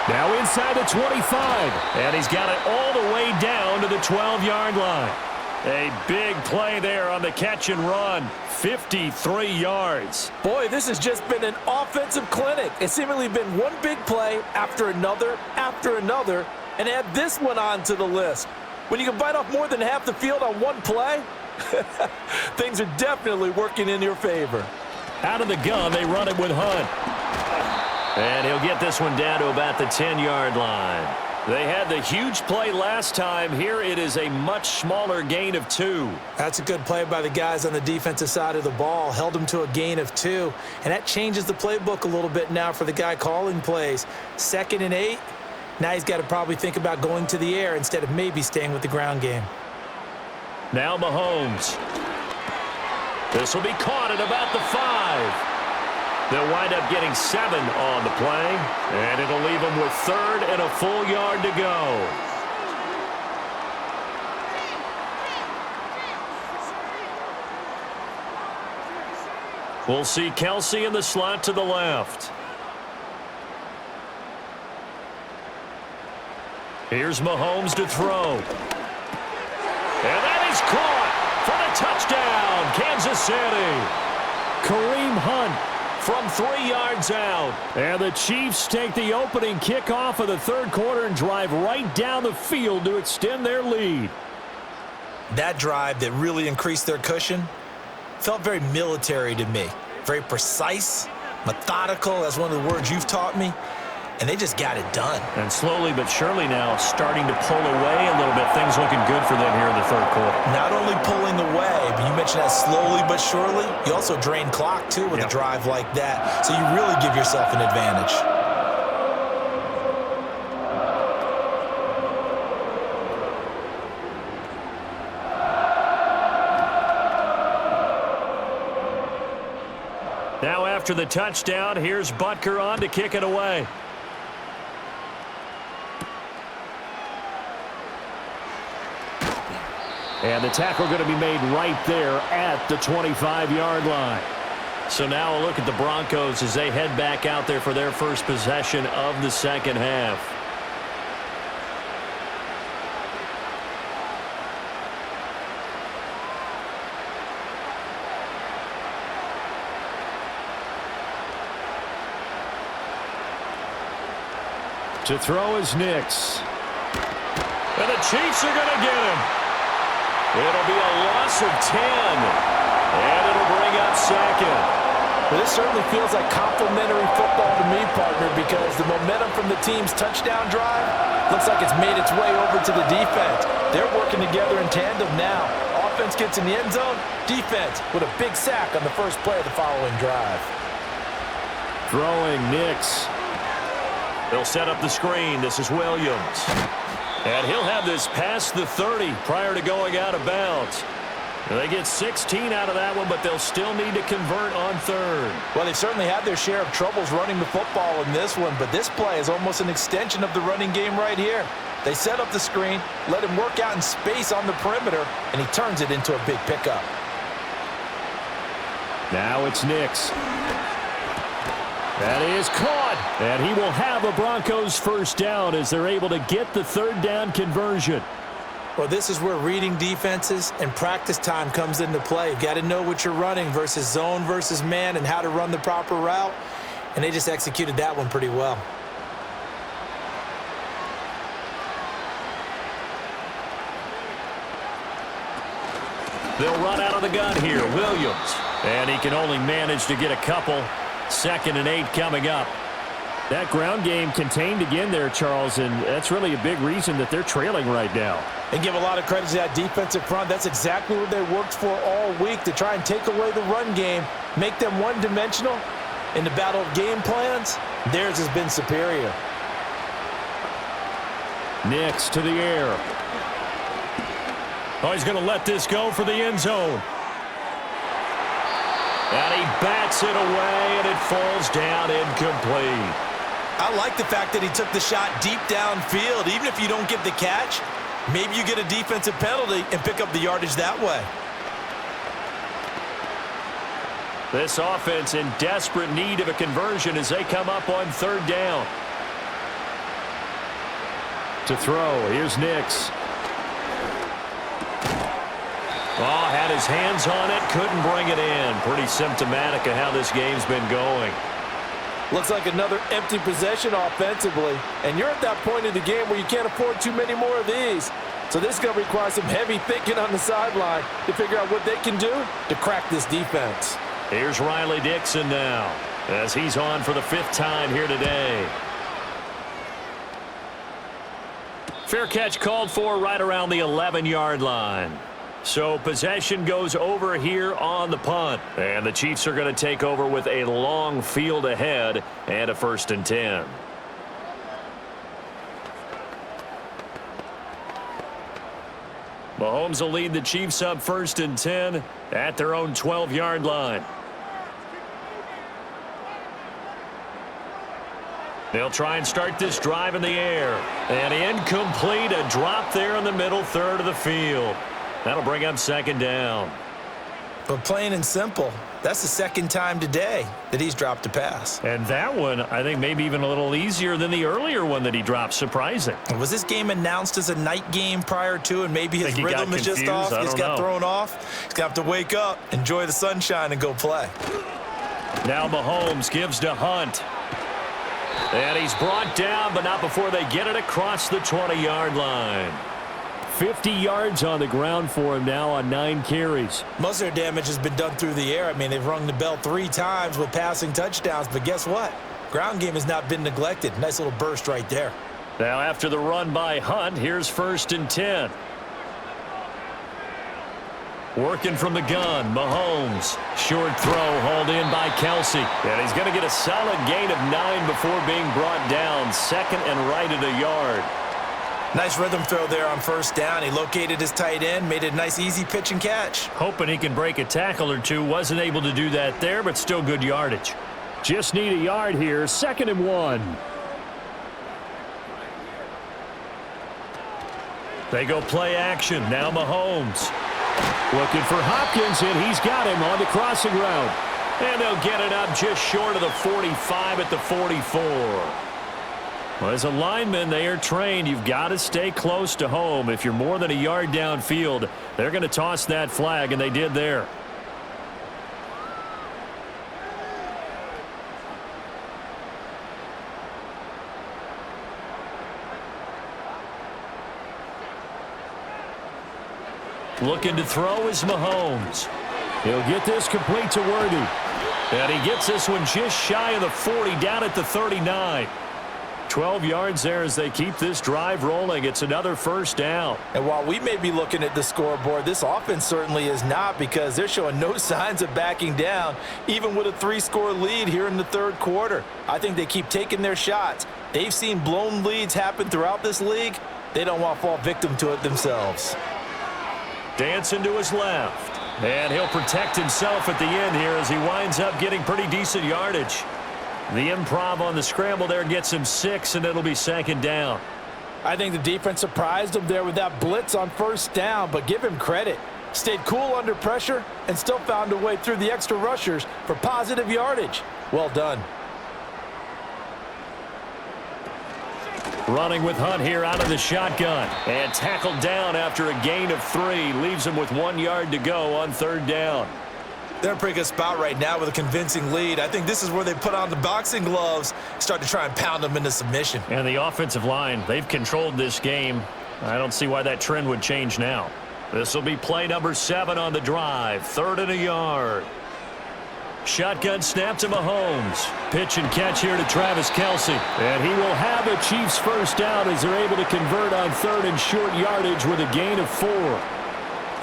Now inside the 25. And he's got it all the way down to the 12-yard line. A big play there on the catch and run. 53 yards. Boy, this has just been an offensive clinic. It's seemingly been one big play after another, and add this one on to the list. When you can bite off more than half the field on one play, things are definitely working in your favor. Out of the gun, they run it with Hunt. And he'll get this one down to about the 10-yard line. They had the huge play last time. Here it is a much smaller gain of 2. That's a good play by the guys on the defensive side of the ball. Held them to a gain of 2. And that changes the playbook a little bit now for the guy calling plays. 2nd and 8. Now he's got to probably think about going to the air instead of maybe staying with the ground game. Now Mahomes. This will be caught at about the 5. They'll wind up getting 7 on the play, and it'll leave them with 3rd and a full yard to go. We'll see Kelsey in the slot to the left. Here's Mahomes to throw. And that is caught for the touchdown, Kansas City. Kareem Hunt from 3 yards out. And the Chiefs take the opening kickoff of the third quarter and drive right down the field to extend their lead. That drive that really increased their cushion felt very military to me. Very precise, methodical, that's one of the words you've taught me. And they just got it done. And slowly but surely now starting to pull away a little bit. Things looking good for them here in the third quarter. Not only pulling away, but you mentioned that slowly but surely. You also drain clock, too, with a drive like that. So you really give yourself an advantage. Now after the touchdown, here's Butker on to kick it away. And the tackle going to be made right there at the 25-yard line. So now a look at the Broncos as they head back out there for their first possession of the second half. To throw is Nix. And the Chiefs are going to get him. It'll be a loss of 10. And it'll bring up second. Well, this certainly feels like complimentary football to me, partner, because the momentum from the team's touchdown drive looks like it's made its way over to the defense. They're working together in tandem now. Offense gets in the end zone. Defense with a big sack on the first play of the following drive. Throwing Nix. They'll set up the screen. This is Williams. And he'll have this past the 30 prior to going out of bounds. They get 16 out of that one, but they'll still need to convert on third. Well, they've certainly had their share of troubles running the football in this one, but this play is almost an extension of the running game right here. They set up the screen, let him work out in space on the perimeter, and he turns it into a big pickup. Now it's Nix. That is caught, and he will have a Broncos first down as they're able to get the third down conversion. Well, this is where reading defenses and practice time comes into play. You've got to know what you're running versus zone versus man and how to run the proper route, and they just executed that one pretty well. They'll run out of the gun here. Williams. And he can only manage to get a couple. 2nd and 8 coming up. That ground game contained again there, Charles, and that's really a big reason that they're trailing right now. And give a lot of credit to that defensive front. That's exactly what they worked for all week, to try and take away the run game, make them one-dimensional. In the battle of game plans, theirs has been superior. Nix to the air. Oh, he's going to let this go for the end zone. And he bats it away, and it falls down incomplete. I like the fact that he took the shot deep downfield. Even if you don't get the catch, maybe you get a defensive penalty and pick up the yardage that way. This offense in desperate need of a conversion as they come up on third down. To throw, here's Nix. Oh, had his hands on it, couldn't bring it in. Pretty symptomatic of how this game's been going. Looks like another empty possession offensively, and you're at that point in the game where you can't afford too many more of these. So this is going to require some heavy thinking on the sideline to figure out what they can do to crack this defense. Here's Riley Dixon now as he's on for the 5th time here today. Fair catch called for right around the 11-yard line. So possession goes over here on the punt. And the Chiefs are going to take over with a long field ahead and a 1st and 10. Mahomes will lead the Chiefs up 1st and 10 at their own 12-yard line. They'll try and start this drive in the air. And incomplete, a drop there in the middle third of the field. That'll bring up 2nd down. But plain and simple, that's the 2nd time today that he's dropped a pass. And that one, I think, maybe even a little easier than the earlier one that he dropped. Surprising. Was this game announced as a night game prior to, and maybe his rhythm is just off? He's got thrown off. He's going to have to wake up, enjoy the sunshine, and go play. Now Mahomes gives to Hunt. And he's brought down, but not before they get it across the 20-yard line. 50 yards on the ground for him now on 9 carries. Most of their damage has been done through the air. I mean, they've rung the bell 3 times with passing touchdowns, but guess what? Ground game has not been neglected. Nice little burst right there. Now after the run by Hunt, here's 1st and 10. Working from the gun, Mahomes. Short throw hauled in by Kelsey. And he's going to get a solid gain of 9 before being brought down. 2nd and right at a yard. Nice rhythm throw there on 1st down. He located his tight end, made it a nice easy pitch and catch. Hoping he can break a tackle or two. Wasn't able to do that there, but still good yardage. Just need a yard here. 2nd and 1. They go play action. Now Mahomes. Looking for Hopkins, and he's got him on the crossing route. And they'll get it up just short of the 45 at the 44. Well, as a lineman, they are trained. You've got to stay close to home. If you're more than a yard downfield, they're going to toss that flag, and they did there. Looking to throw is Mahomes. He'll get this complete to Worthy. And he gets this one just shy of the 40, down at the 39. 12 yards there as they keep this drive rolling. It's another 1st down. And while we may be looking at the scoreboard, this offense certainly is not, because they're showing no signs of backing down, even with a 3-score lead here in the 3rd quarter. I think they keep taking their shots. They've seen blown leads happen throughout this league. They don't want to fall victim to it themselves. Dancing to his left. And he'll protect himself at the end here as he winds up getting pretty decent yardage. The improv on the scramble there gets him 6, and it'll be 2nd down. I think the defense surprised him there with that blitz on 1st down, but give him credit. Stayed cool under pressure and still found a way through the extra rushers for positive yardage. Well done. Running with Hunt here out of the shotgun. And tackled down after a gain of 3. Leaves him with 1 yard to go on 3rd down. They're in a pretty good spot right now with a convincing lead. I think this is where they put on the boxing gloves, start to try and pound them into submission. And the offensive line, they've controlled this game. I don't see why that trend would change now. This will be play number 7 on the drive. 3rd and a yard. Shotgun snap to Mahomes. Pitch and catch here to Travis Kelsey. And he will have a Chiefs 1st down as they're able to convert on 3rd and short yardage with a gain of 4.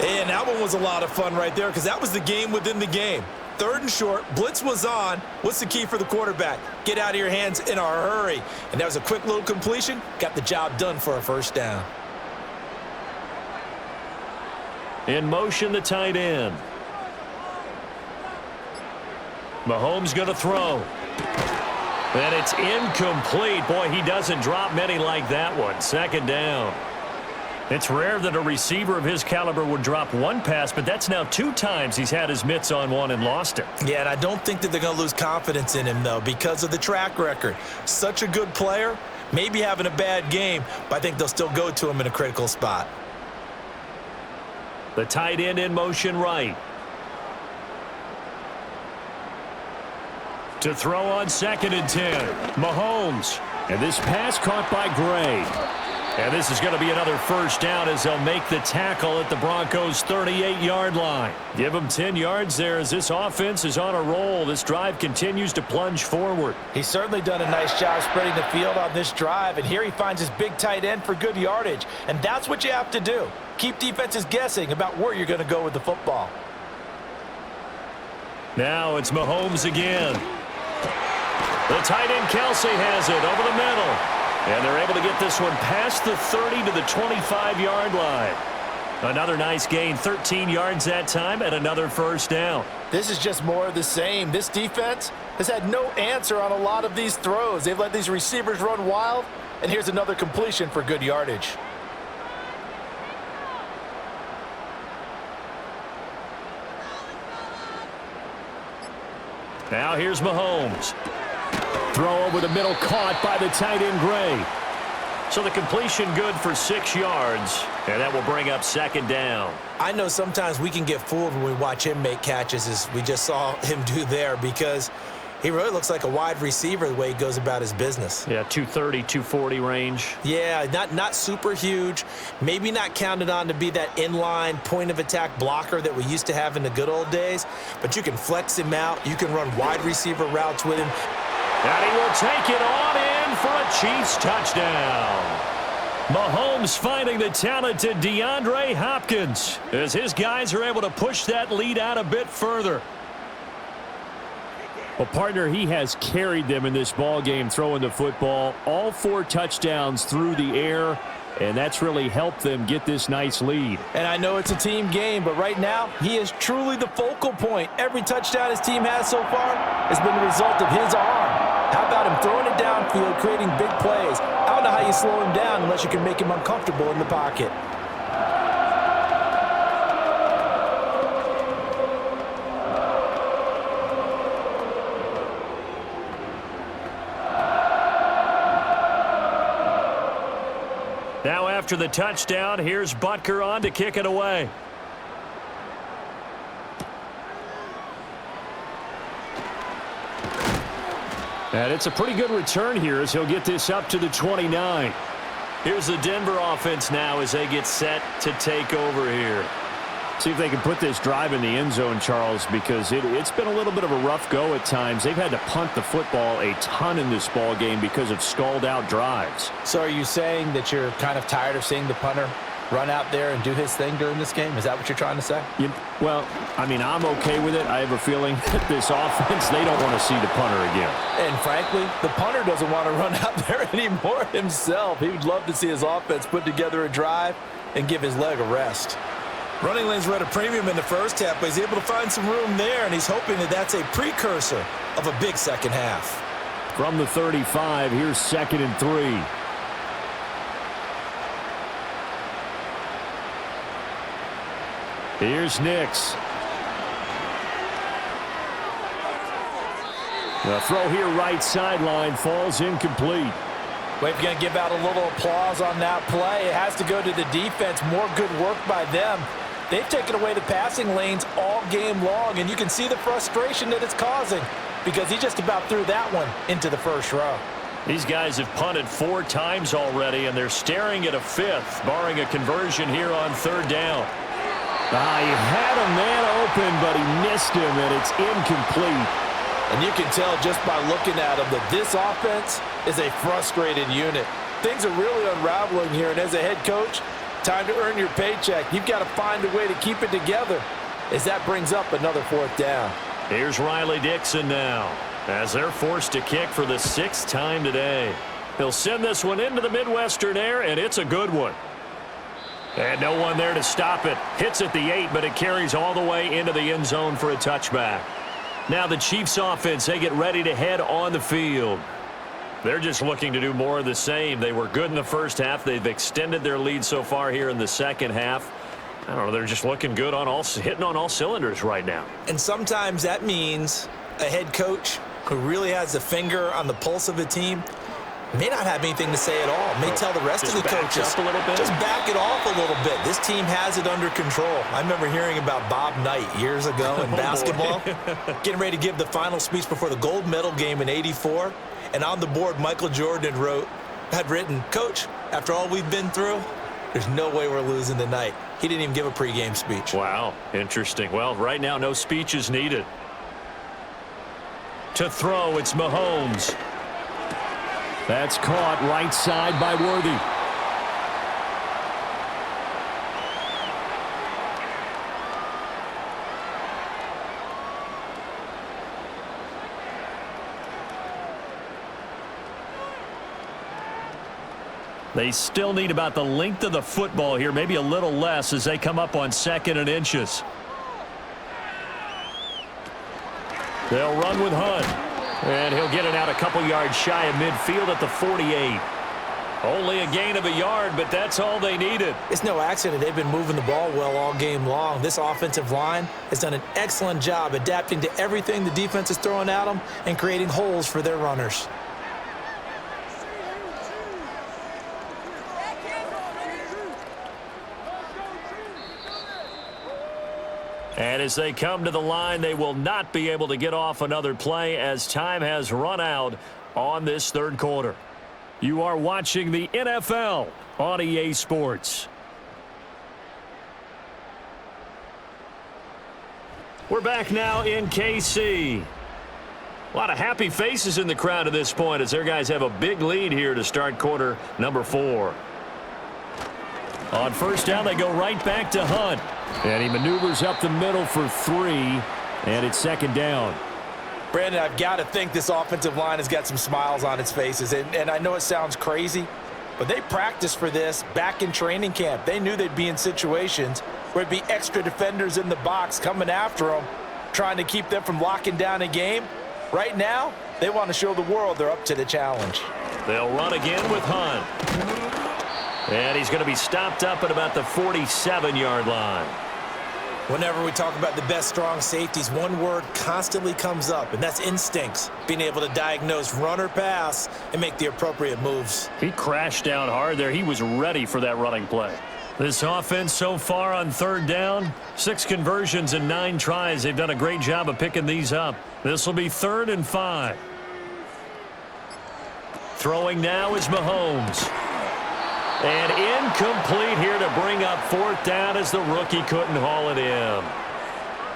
And that one was a lot of fun right there, because that was the game within the game. 3rd and short, blitz was on. What's the key for the quarterback? Get out of your hands in a hurry. And that was a quick little completion. Got the job done for a 1st down. In motion, the tight end. Mahomes going to throw. And it's incomplete. Boy, he doesn't drop many like that one. 2nd down. It's rare that a receiver of his caliber would drop one pass, but that's now 2 times he's had his mitts on one and lost it. Yeah, and I don't think that they're going to lose confidence in him, though, because of the track record. Such a good player, maybe having a bad game, but I think they'll still go to him in a critical spot. The tight end in motion right. To throw on 2nd and 10. Mahomes. And this pass caught by Gray. And this is going to be another first down as they'll make the tackle at the Broncos' 38-yard line. Give them 10 yards there as this offense is on a roll. This drive continues to plunge forward. He's certainly done a nice job spreading the field on this drive, and here he finds his big tight end for good yardage. And that's what you have to do. Keep defenses guessing about where you're going to go with the football. Now it's Mahomes again. The tight end Kelsey has it over the middle. And they're able to get this one past the 30 to the 25-yard line. Another nice gain, 13 yards that time, and another first down. This is just more of the same. This defense has had no answer on a lot of these throws. They've let these receivers run wild, and here's another completion for good yardage. Now here's Mahomes. Throw over the middle, caught by the tight end Gray. So the completion good for 6 yards, and that will bring up second down. I know sometimes we can get fooled when we watch him make catches, as we just saw him do there, because he really looks like a wide receiver the way he goes about his business. Yeah, 230, 240 range. Yeah, not super huge. Maybe not counted on to be that inline point-of-attack blocker that we used to have in the good old days, but you can flex him out. You can run wide receiver routes with him. And he will take it on in for a Chiefs touchdown. Mahomes finding the talented DeAndre Hopkins as his guys are able to push that lead out a bit further. Well, partner, he has carried them in this ball game throwing the football. All 4 touchdowns through the air, and that's really helped them get this nice lead. And I know it's a team game, but right now, he is truly the focal point. Every touchdown his team has so far has been the result of his arm. How about him throwing it downfield, creating big plays? I don't know how you slow him down unless you can make him uncomfortable in the pocket. Now after the touchdown, here's Butker on to kick it away. And it's a pretty good return here as he'll get this up to the 29. Here's the Denver offense now as they get set to take over here. See if they can put this drive in the end zone, Charles, because it's been a little bit of a rough go at times. They've had to punt the football a ton in this ball game because of stalled-out drives. So are you saying that you're kind of tired of seeing the punter run out there and do his thing during this game? Is that what you're trying to say? Well, I mean, I'm okay with it. I have a feeling that this offense, they don't want to see the punter again. And frankly, the punter doesn't want to run out there anymore himself. He would love to see his offense put together a drive and give his leg a rest. Running lanes were at a premium in the first half, but he's able to find some room there, and he's hoping that that's a precursor of a big second half. From the 35, here's 2nd and 3. Here's Nix. The throw here right sideline falls incomplete. Well, if you're going to give out a little applause on that play, it has to go to the defense. More good work by them. They've taken away the passing lanes all game long, and you can see the frustration that it's causing because he just about threw that one into the first row. These guys have punted 4 times already, and they're staring at a 5th, barring a conversion here on 3rd down. He had a man open, but he missed him, and it's incomplete. And you can tell just by looking at him that this offense is a frustrated unit. Things are really unraveling here, and as a head coach, time to earn your paycheck. You've got to find a way to keep it together as that brings up another 4th down. Here's Riley Dixon now as they're forced to kick for the 6th time today. He'll send this one into the Midwestern air, and it's a good one. And no one there to stop it. Hits at the 8, but it carries all the way into the end zone for a touchback. Now the Chiefs offense, they get ready to head on the field. They're just looking to do more of the same. They were good in the first half. They've extended their lead so far here in the second half. I don't know, they're just looking good on hitting on all cylinders right now. And sometimes that means a head coach who really has a finger on the pulse of a team may not have anything to say at all. May tell the rest of the coaches, up a little bit. Just back it off a little bit. This team has it under control. I remember hearing about Bob Knight years ago in basketball, getting ready to give the final speech before the gold medal game in '84. And on the board, Michael Jordan wrote, had written, "Coach, after all we've been through, there's no way we're losing tonight." He didn't even give a pregame speech. Wow, interesting. Well, right now, no speech is needed. To throw, it's Mahomes. That's caught right side by Worthy. They still need about the length of the football here, maybe a little less as they come up on 2nd and inches. They'll run with Hunt. And he'll get it out a couple yards shy of midfield at the 48. Only a gain of a yard, but that's all they needed. It's no accident they've been moving the ball well all game long. This offensive line has done an excellent job adapting to everything the defense is throwing at them and creating holes for their runners. And as they come to the line, they will not be able to get off another play as time has run out on this 3rd quarter. You are watching the NFL on EA Sports. We're back now in KC. A lot of happy faces in the crowd at this point as their guys have a big lead here to start quarter number 4. On 1st down, they go right back to Hunt. And he maneuvers up the middle for 3, and it's 2nd down. Brandon, I've got to think this offensive line has got some smiles on its faces. And I know it sounds crazy, but they practiced for this back in training camp. They knew they'd be in situations where there'd be extra defenders in the box coming after them, trying to keep them from locking down a game. Right now, they want to show the world they're up to the challenge. They'll run again with Hunt. And he's going to be stopped up at about the 47-yard line. Whenever we talk about the best strong safeties, one word constantly comes up, and that's instincts. Being able to diagnose run or pass and make the appropriate moves. He crashed down hard there. He was ready for that running play. This offense so far on 3rd down, 6 conversions and 9 tries. They've done a great job of picking these up. This will be 3rd and 5. Throwing now is Mahomes. And incomplete here to bring up 4th down as the rookie couldn't haul it in.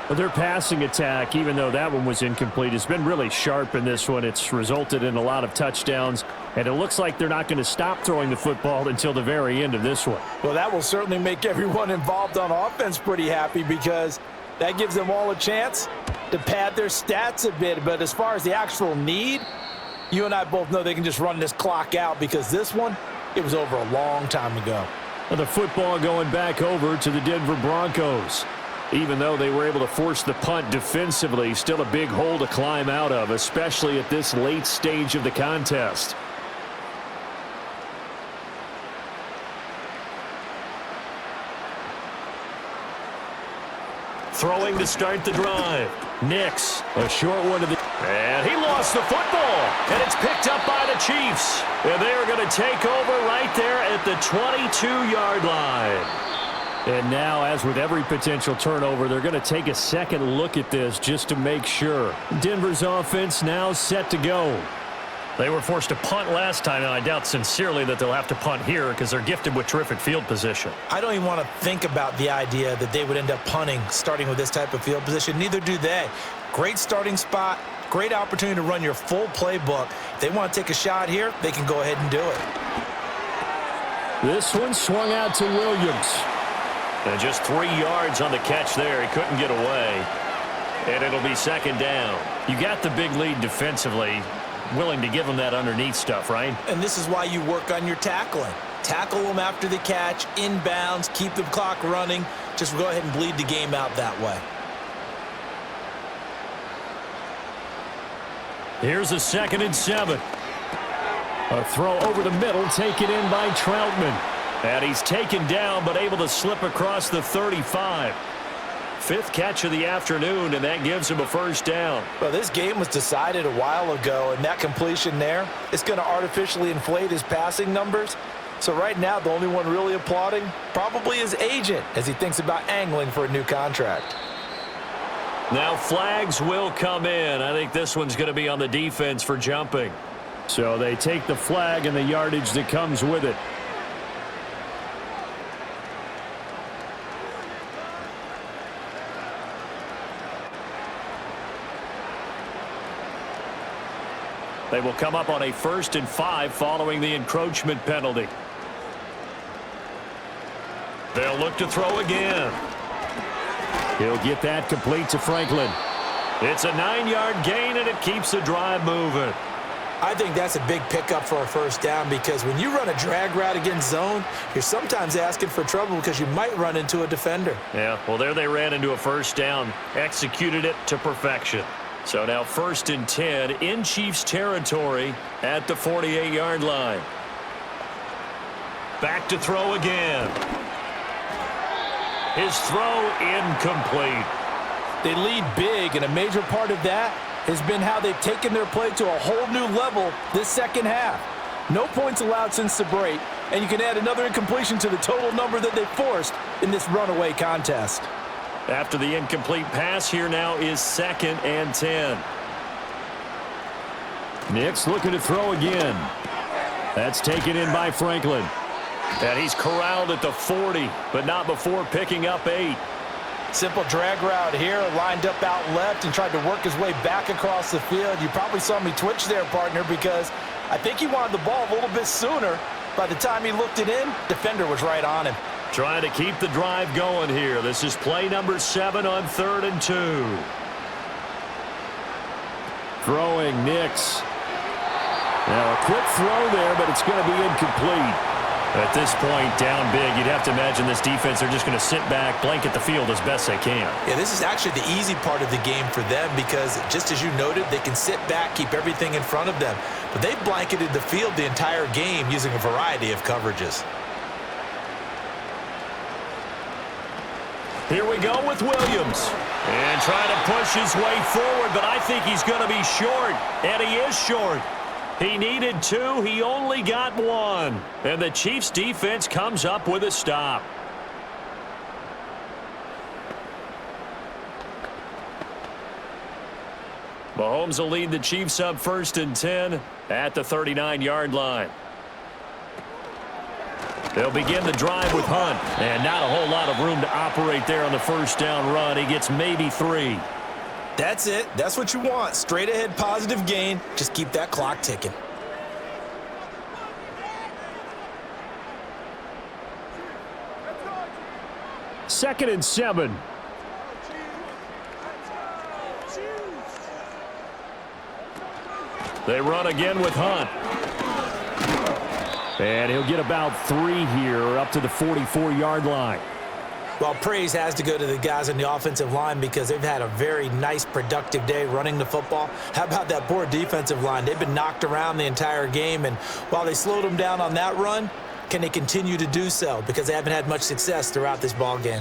Well, their passing attack, even though that one was incomplete, has been really sharp in this one. It's resulted in a lot of touchdowns, and it looks like they're not going to stop throwing the football until the very end of this one. Well, that will certainly make everyone involved on offense pretty happy because that gives them all a chance to pad their stats a bit. But as far as the actual need, you and I both know they can just run this clock out because this one, it was over a long time ago. Well, the football going back over to the Denver Broncos. Even though they were able to force the punt defensively, still a big hole to climb out of, especially at this late stage of the contest. Throwing to start the drive. Nix. A short one to the... And he lost the football. And it's picked up by the Chiefs. And they are going to take over right there at the 22-yard line. And now, as with every potential turnover, they're going to take a second look at this just to make sure. Denver's offense now set to go. They were forced to punt last time, and I doubt sincerely that they'll have to punt here because they're gifted with terrific field position. I don't even want to think about the idea that they would end up punting starting with this type of field position. Neither do they. Great starting spot, great opportunity to run your full playbook. If they want to take a shot here, they can go ahead and do it. This one swung out to Williams. And just 3 yards on the catch there. He couldn't get away. And it'll be 2nd down. You got the big lead defensively. Willing to give them that underneath stuff, right? And this is why you work on your tackling. Tackle them after the catch, inbounds, keep the clock running. Just go ahead and bleed the game out that way. Here's a 2nd and 7. A throw over the middle, taken in by Troutman. And he's taken down, but able to slip across the 35. 5th catch of the afternoon, and that gives him a 1st down. Well, this game was decided a while ago, and that completion there is going to artificially inflate his passing numbers. So right now, the only one really applauding probably his agent as he thinks about angling for a new contract. Now flags will come in. I think this one's going to be on the defense for jumping. So they take the flag and the yardage that comes with it. They will come up on a 1st and 5 following the encroachment penalty. They'll look to throw again. He'll get that complete to Franklin. It's a 9-yard gain, and it keeps the drive moving. I think that's a big pickup for a first down because when you run a drag route against zone, you're sometimes asking for trouble because you might run into a defender. Yeah, well, there they ran into a first down, executed it to perfection. So now 1st and 10 in Chiefs territory at the 48-yard line. Back to throw again. His throw incomplete. They lead big, and a major part of that has been how they've taken their play to a whole new level this second half. No points allowed since the break, and you can add another incompletion to the total number that they forced in this runaway contest. After the incomplete pass, here now is 2nd and 10. Nick's looking to throw again. That's taken in by Franklin. And he's corralled at the 40, but not before picking up 8. Simple drag route here, lined up out left and tried to work his way back across the field. You probably saw me twitch there, partner, because I think he wanted the ball a little bit sooner. By the time he looked it in, defender was right on him. Trying to keep the drive going here. This is play number 7 on 3rd and 2. Throwing Nix. Now a quick throw there, but it's going to be incomplete. At this point, down big, you'd have to imagine this defense, they're just going to sit back, blanket the field as best they can. Yeah, this is actually the easy part of the game for them because, just as you noted, they can sit back, keep everything in front of them. But they've blanketed the field the entire game using a variety of coverages. Here we go with Williams. And trying to push his way forward, but I think he's going to be short. And he is short. He needed 2. He only got 1. And the Chiefs' defense comes up with a stop. Mahomes will lead the Chiefs up 1st and 10 at the 39-yard line. They'll begin the drive with Hunt. And not a whole lot of room to operate there on the first down run. He gets maybe 3. That's it. That's what you want. Straight ahead positive gain. Just keep that clock ticking. Second and 7. They run again with Hunt. And he'll get about 3 here up to the 44-yard line. Well, praise has to go to the guys on the offensive line because they've had a very nice, productive day running the football. How about that poor defensive line? They've been knocked around the entire game, and while they slowed them down on that run, can they continue to do so? Because they haven't had much success throughout this ball game.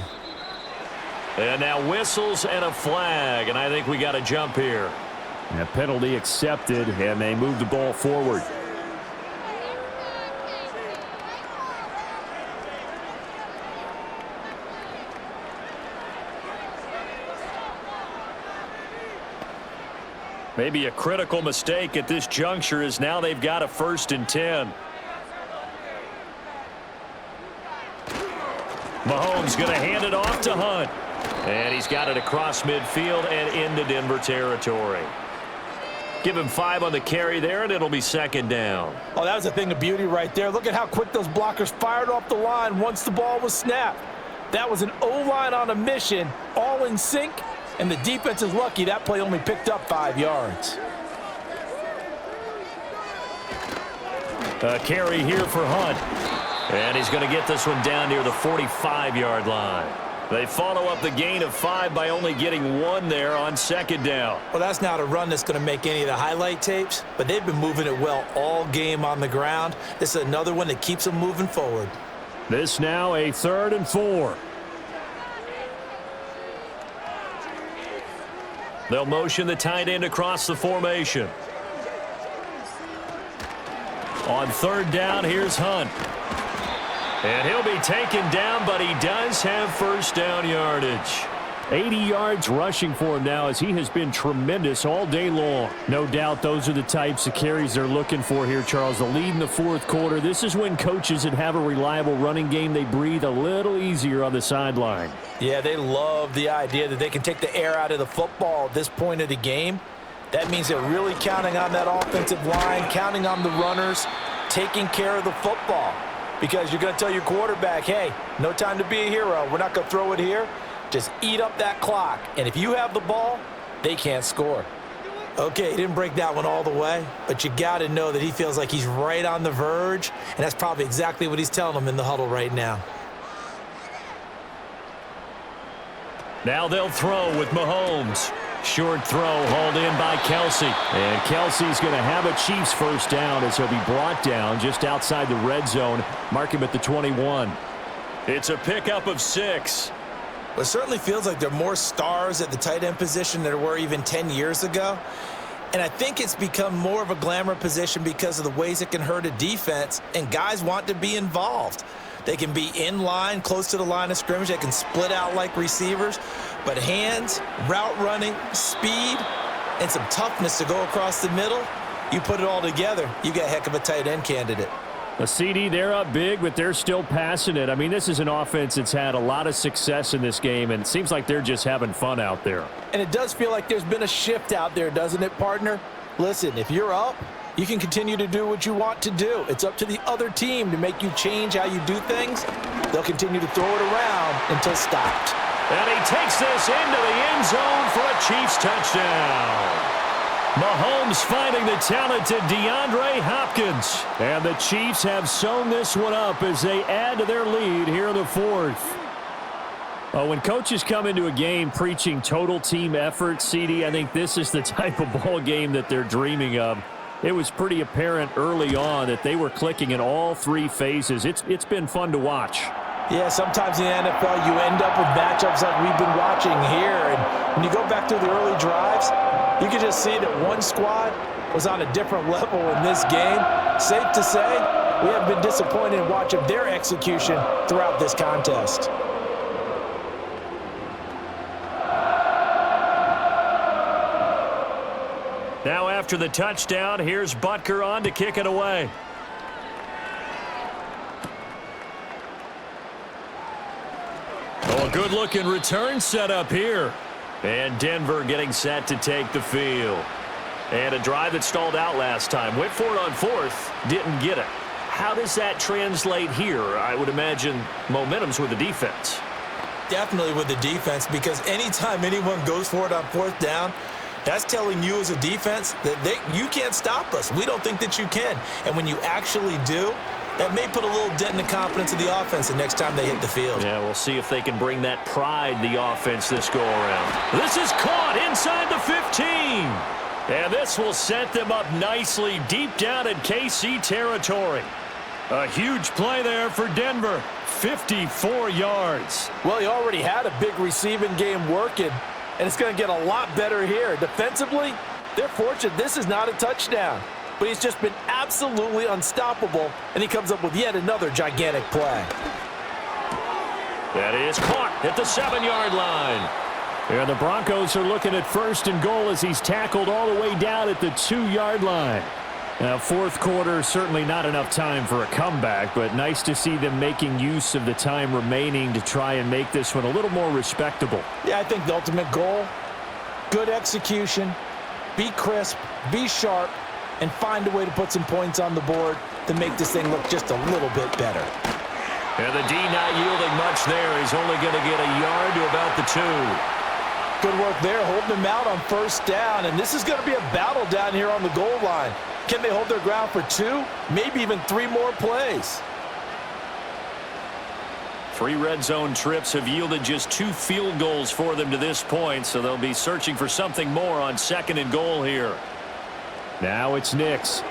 And now whistles and a flag, and I think we got a jump here. And a penalty accepted, and they move the ball forward. Maybe a critical mistake at this juncture is now they've got a 1st and 10. Mahomes going to hand it off to Hunt. And he's got it across midfield and into Denver territory. Give him 5 on the carry there, and it'll be 2nd down. Oh, that was a thing of beauty right there. Look at how quick those blockers fired off the line once the ball was snapped. That was an O-line on a mission, all in sync. And the defense is lucky that play only picked up 5 yards. A carry here for Hunt. And he's going to get this one down near the 45-yard line. They follow up the gain of 5 by only getting 1 there on 2nd down. Well, that's not a run that's going to make any of the highlight tapes, but they've been moving it well all game on the ground. This is another one that keeps them moving forward. This now a 3rd and 4. They'll motion the tight end across the formation. On 3rd down, here's Hunt. And he'll be taken down, but he does have 1st down yardage. 80 yards rushing for him now as he has been tremendous all day long. No doubt those are the types of carries they're looking for here, Charles. The lead in the fourth quarter. This is when coaches that have a reliable running game, they breathe a little easier on the sideline. Yeah, they love the idea that they can take the air out of the football at this point of the game. That means they're really counting on that offensive line, counting on the runners, taking care of the football. Because you're going to tell your quarterback, hey, no time to be a hero. We're not going to throw it here. Just eat up that clock. And if you have the ball, they can't score. Okay, he didn't break that one all the way, but you got to know that he feels like he's right on the verge, and that's probably exactly what he's telling them in the huddle right now. Now they'll throw with Mahomes. Short throw hauled in by Kelsey. And Kelsey's going to have a Chiefs first down as he'll be brought down just outside the red zone. Mark him at the 21. It's a pickup of 6. Well, it certainly feels like there are more stars at the tight end position than there were even 10 years ago. And I think it's become more of a glamour position because of the ways it can hurt a defense, and guys want to be involved. They can be in line, close to the line of scrimmage. They can split out like receivers. But hands, route running, speed, and some toughness to go across the middle, you put it all together, you got a heck of a tight end candidate. A CD, they're up big, but they're still passing it. I mean, this is an offense that's had a lot of success in this game, and it seems like they're just having fun out there. And it does feel like there's been a shift out there, doesn't it, partner? Listen, if you're up, you can continue to do what you want to do. It's up to the other team to make you change how you do things. They'll continue to throw it around until stopped. And he takes this into the end zone for a Chiefs touchdown. Mahomes finding the talented DeAndre Hopkins. And the Chiefs have sewn this one up as they add to their lead here in the fourth. When coaches come into a game preaching total team effort, CD, I think this is the type of ball game that they're dreaming of. It was pretty apparent early on that they were clicking in all three phases. It's been fun to watch. Yeah, sometimes in the NFL you end up with matchups like we've been watching here. And when you go back to the early drives, you can just see that one squad was on a different level in this game. Safe to say, we have been disappointed in watching their execution throughout this contest. Now after the touchdown, here's Butker on to kick it away. Oh, a good-looking return set up here. And Denver getting set to take the field. And a drive that stalled out last time. Went for it on fourth, didn't get it. How does that translate here? I would imagine momentum's with the defense. Definitely with the defense, because anytime anyone goes for it on fourth down, that's telling you as a defense that you can't stop us. We don't think that you can. And when you actually do, that may put a little dent in the confidence of the offense the next time they hit the field. Yeah, we'll see if they can bring that pride, the offense, this go-around. This is caught inside the 15. And this will set them up nicely deep down in KC territory. A huge play there for Denver. 54 yards. Well, he already had a big receiving game working, and it's going to get a lot better here. Defensively, they're fortunate this is not a touchdown. But he's just been absolutely unstoppable, and he comes up with yet another gigantic play. That is caught at the 7-yard line. And the Broncos are looking at first and goal as he's tackled all the way down at the 2-yard line. Now, fourth quarter, certainly not enough time for a comeback, but nice to see them making use of the time remaining to try and make this one a little more respectable. Yeah, I think the ultimate goal, good execution, be crisp, be sharp, and find a way to put some points on the board to make this thing look just a little bit better. And the D not yielding much there. He's only going to get a yard to about the 2. Good work there, holding him out on first down, and this is going to be a battle down here on the goal line. Can they hold their ground for 2, maybe even 3 more plays? 3 red zone trips have yielded just 2 field goals for them to this point, so they'll be searching for something more on 2nd and goal here. Now it's Nix.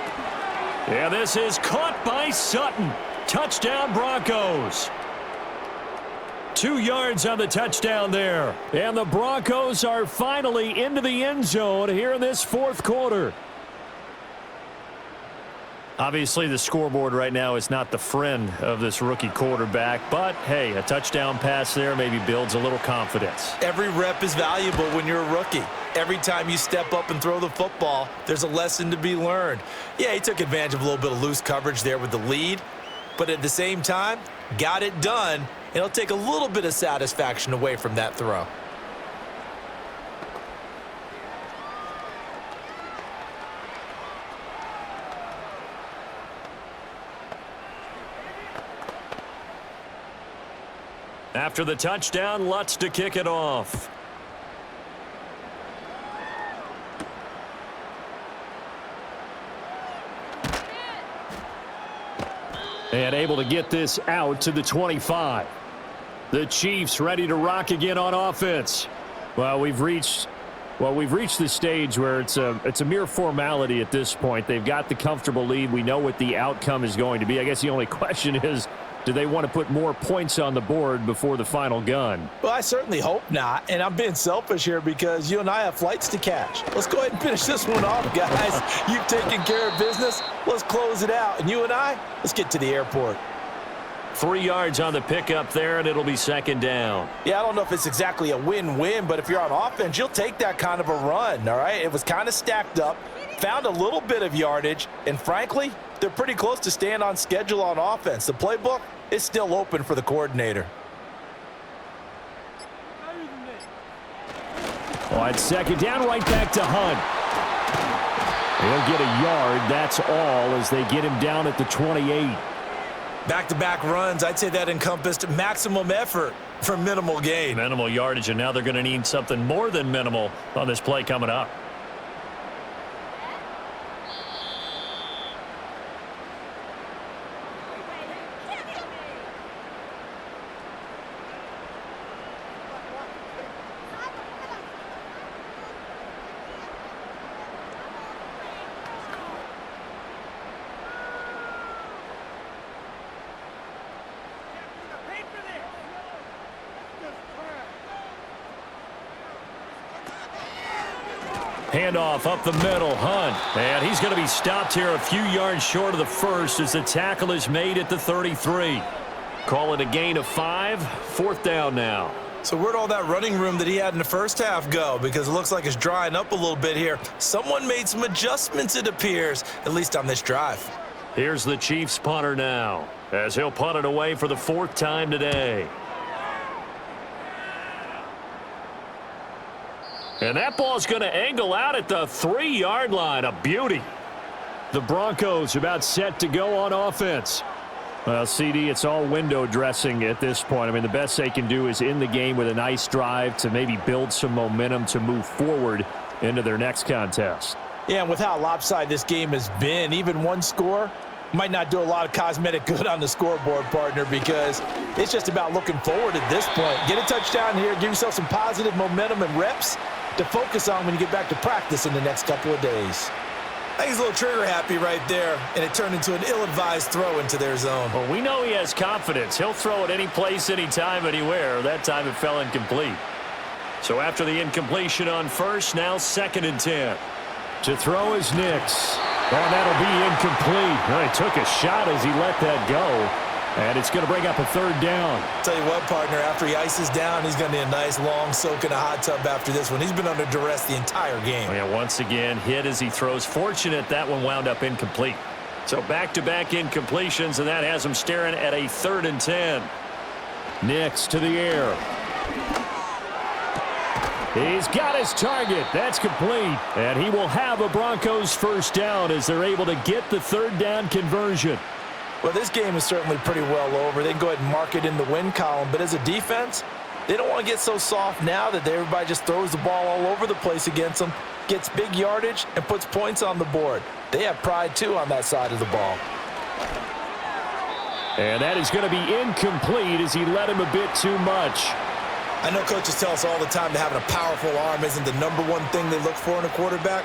Yeah, this is caught by Sutton. Touchdown, Broncos. 2 yards on the touchdown there. And the Broncos are finally into the end zone here in this fourth quarter. Obviously, the scoreboard right now is not the friend of this rookie quarterback, but, hey, a touchdown pass there maybe builds a little confidence. Every rep is valuable when you're a rookie. Every time you step up and throw the football, there's a lesson to be learned. Yeah, he took advantage of a little bit of loose coverage there with the lead, but at the same time, got it done, and it'll take a little bit of satisfaction away from that throw. After the touchdown, Lutz to kick it off. And able to get this out to the 25. The Chiefs ready to rock again on offense. Well, we've reached the stage where it's a mere formality at this point. They've got the comfortable lead. We know what the outcome is going to be. I guess the only question is, do they want to put more points on the board before the final gun? Well, I certainly hope not, and I'm being selfish here because you and I have flights to catch. Let's go ahead and finish this one off, guys. You've taken care of business. Let's close it out, and you and I, let's get to the airport. 3 yards on the pickup there, and it'll be second down. Yeah, I don't know if it's exactly a win-win, but if you're on offense, you'll take that kind of a run, all right? It was kind of stacked up, found a little bit of yardage, and frankly, they're pretty close to staying on schedule on offense. The playbook is still open for the coordinator. Well, it's second down, right back to Hunt. He'll get a yard, that's all, as they get him down at the 28. Back-to-back runs, I'd say that encompassed maximum effort for minimal gain. Minimal yardage, and now they're going to need something more than minimal on this play coming up. Handoff up the middle, Hunt. And he's going to be stopped here a few yards short of the first as the tackle is made at the 33. Call it a gain of 5, fourth down now. So where'd all that running room that he had in the first half go? Because it looks like it's drying up a little bit here. Someone made some adjustments, it appears, at least on this drive. Here's the Chiefs punter now, as he'll punt it away for the 4th time today. And that ball's going to angle out at the 3-yard line. A beauty. The Broncos about set to go on offense. Well, CD, it's all window dressing at this point. I mean, the best they can do is in the game with a nice drive to maybe build some momentum to move forward into their next contest. Yeah, and with how lopsided this game has been, even one score might not do a lot of cosmetic good on the scoreboard, partner, because it's just about looking forward at this point. Get a touchdown here, give yourself some positive momentum and reps to focus on when you get back to practice in the next couple of days. I think he's a little trigger happy right there, and it turned into an ill-advised throw into their zone. Well, we know he has confidence. He'll throw it any place, anytime, anywhere. That time it fell incomplete. So after the incompletion on first, now 2nd and 10. To throw is Nix. Oh, that'll be incomplete. Well, he took a shot as he let that go. And it's going to bring up a 3rd down. Tell you what, partner, after he ices down, he's going to need a nice long soak in a hot tub after this one. He's been under duress the entire game. Yeah, once again, hit as he throws. Fortunate that one wound up incomplete. So back-to-back incompletions, and that has him staring at a 3rd and 10. Nix to the air. He's got his target. That's complete. And he will have a Broncos 1st down as they're able to get the 3rd down conversion. Well, this game is certainly pretty well over. They can go ahead and mark it in the win column. But as a defense, they don't want to get so soft now that everybody just throws the ball all over the place against them, gets big yardage, and puts points on the board. They have pride, too, on that side of the ball. And that is going to be incomplete as he led him a bit too much. I know coaches tell us all the time that having a powerful arm isn't the #1 thing they look for in a quarterback.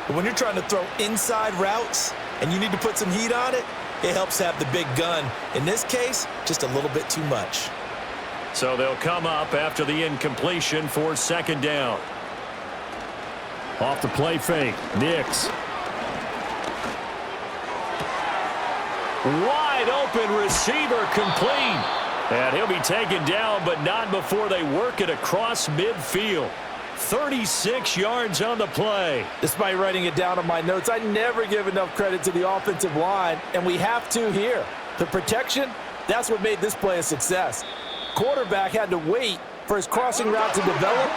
But when you're trying to throw inside routes and you need to put some heat on it, it helps have the big gun. In this case, just a little bit too much. So they'll come up after the incompletion for 2nd down. Off the play fake, Nix. Wide open receiver complete. And he'll be taken down, but not before they work it across midfield. 36 yards on the play. Despite writing it down on my notes, I never give enough credit to the offensive line, and we have to here. The protection, that's what made this play a success. Quarterback had to wait for his crossing route to develop,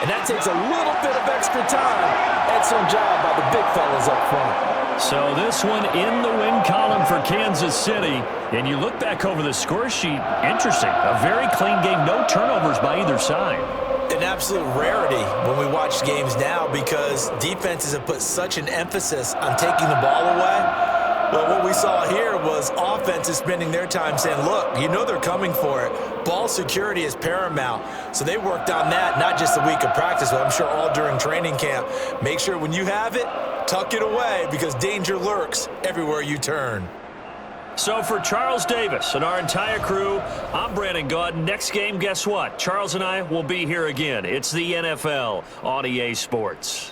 and that takes a little bit of extra time. Excellent job by the big fellas up front. So this one in the win column for Kansas City. And you look back over the score sheet, interesting. A very clean game, no turnovers by either side. An absolute rarity when we watch games now because defenses have put such an emphasis on taking the ball away. Well, what we saw here was offenses spending their time saying, look, you know they're coming for it. Ball security is paramount. So they worked on that, not just a week of practice, but I'm sure all during training camp. Make sure when you have it, tuck it away because danger lurks everywhere you turn. So for Charles Davis and our entire crew, I'm Brandon Gaud. Next game, guess what? Charles and I will be here again. It's the NFL on EA Sports.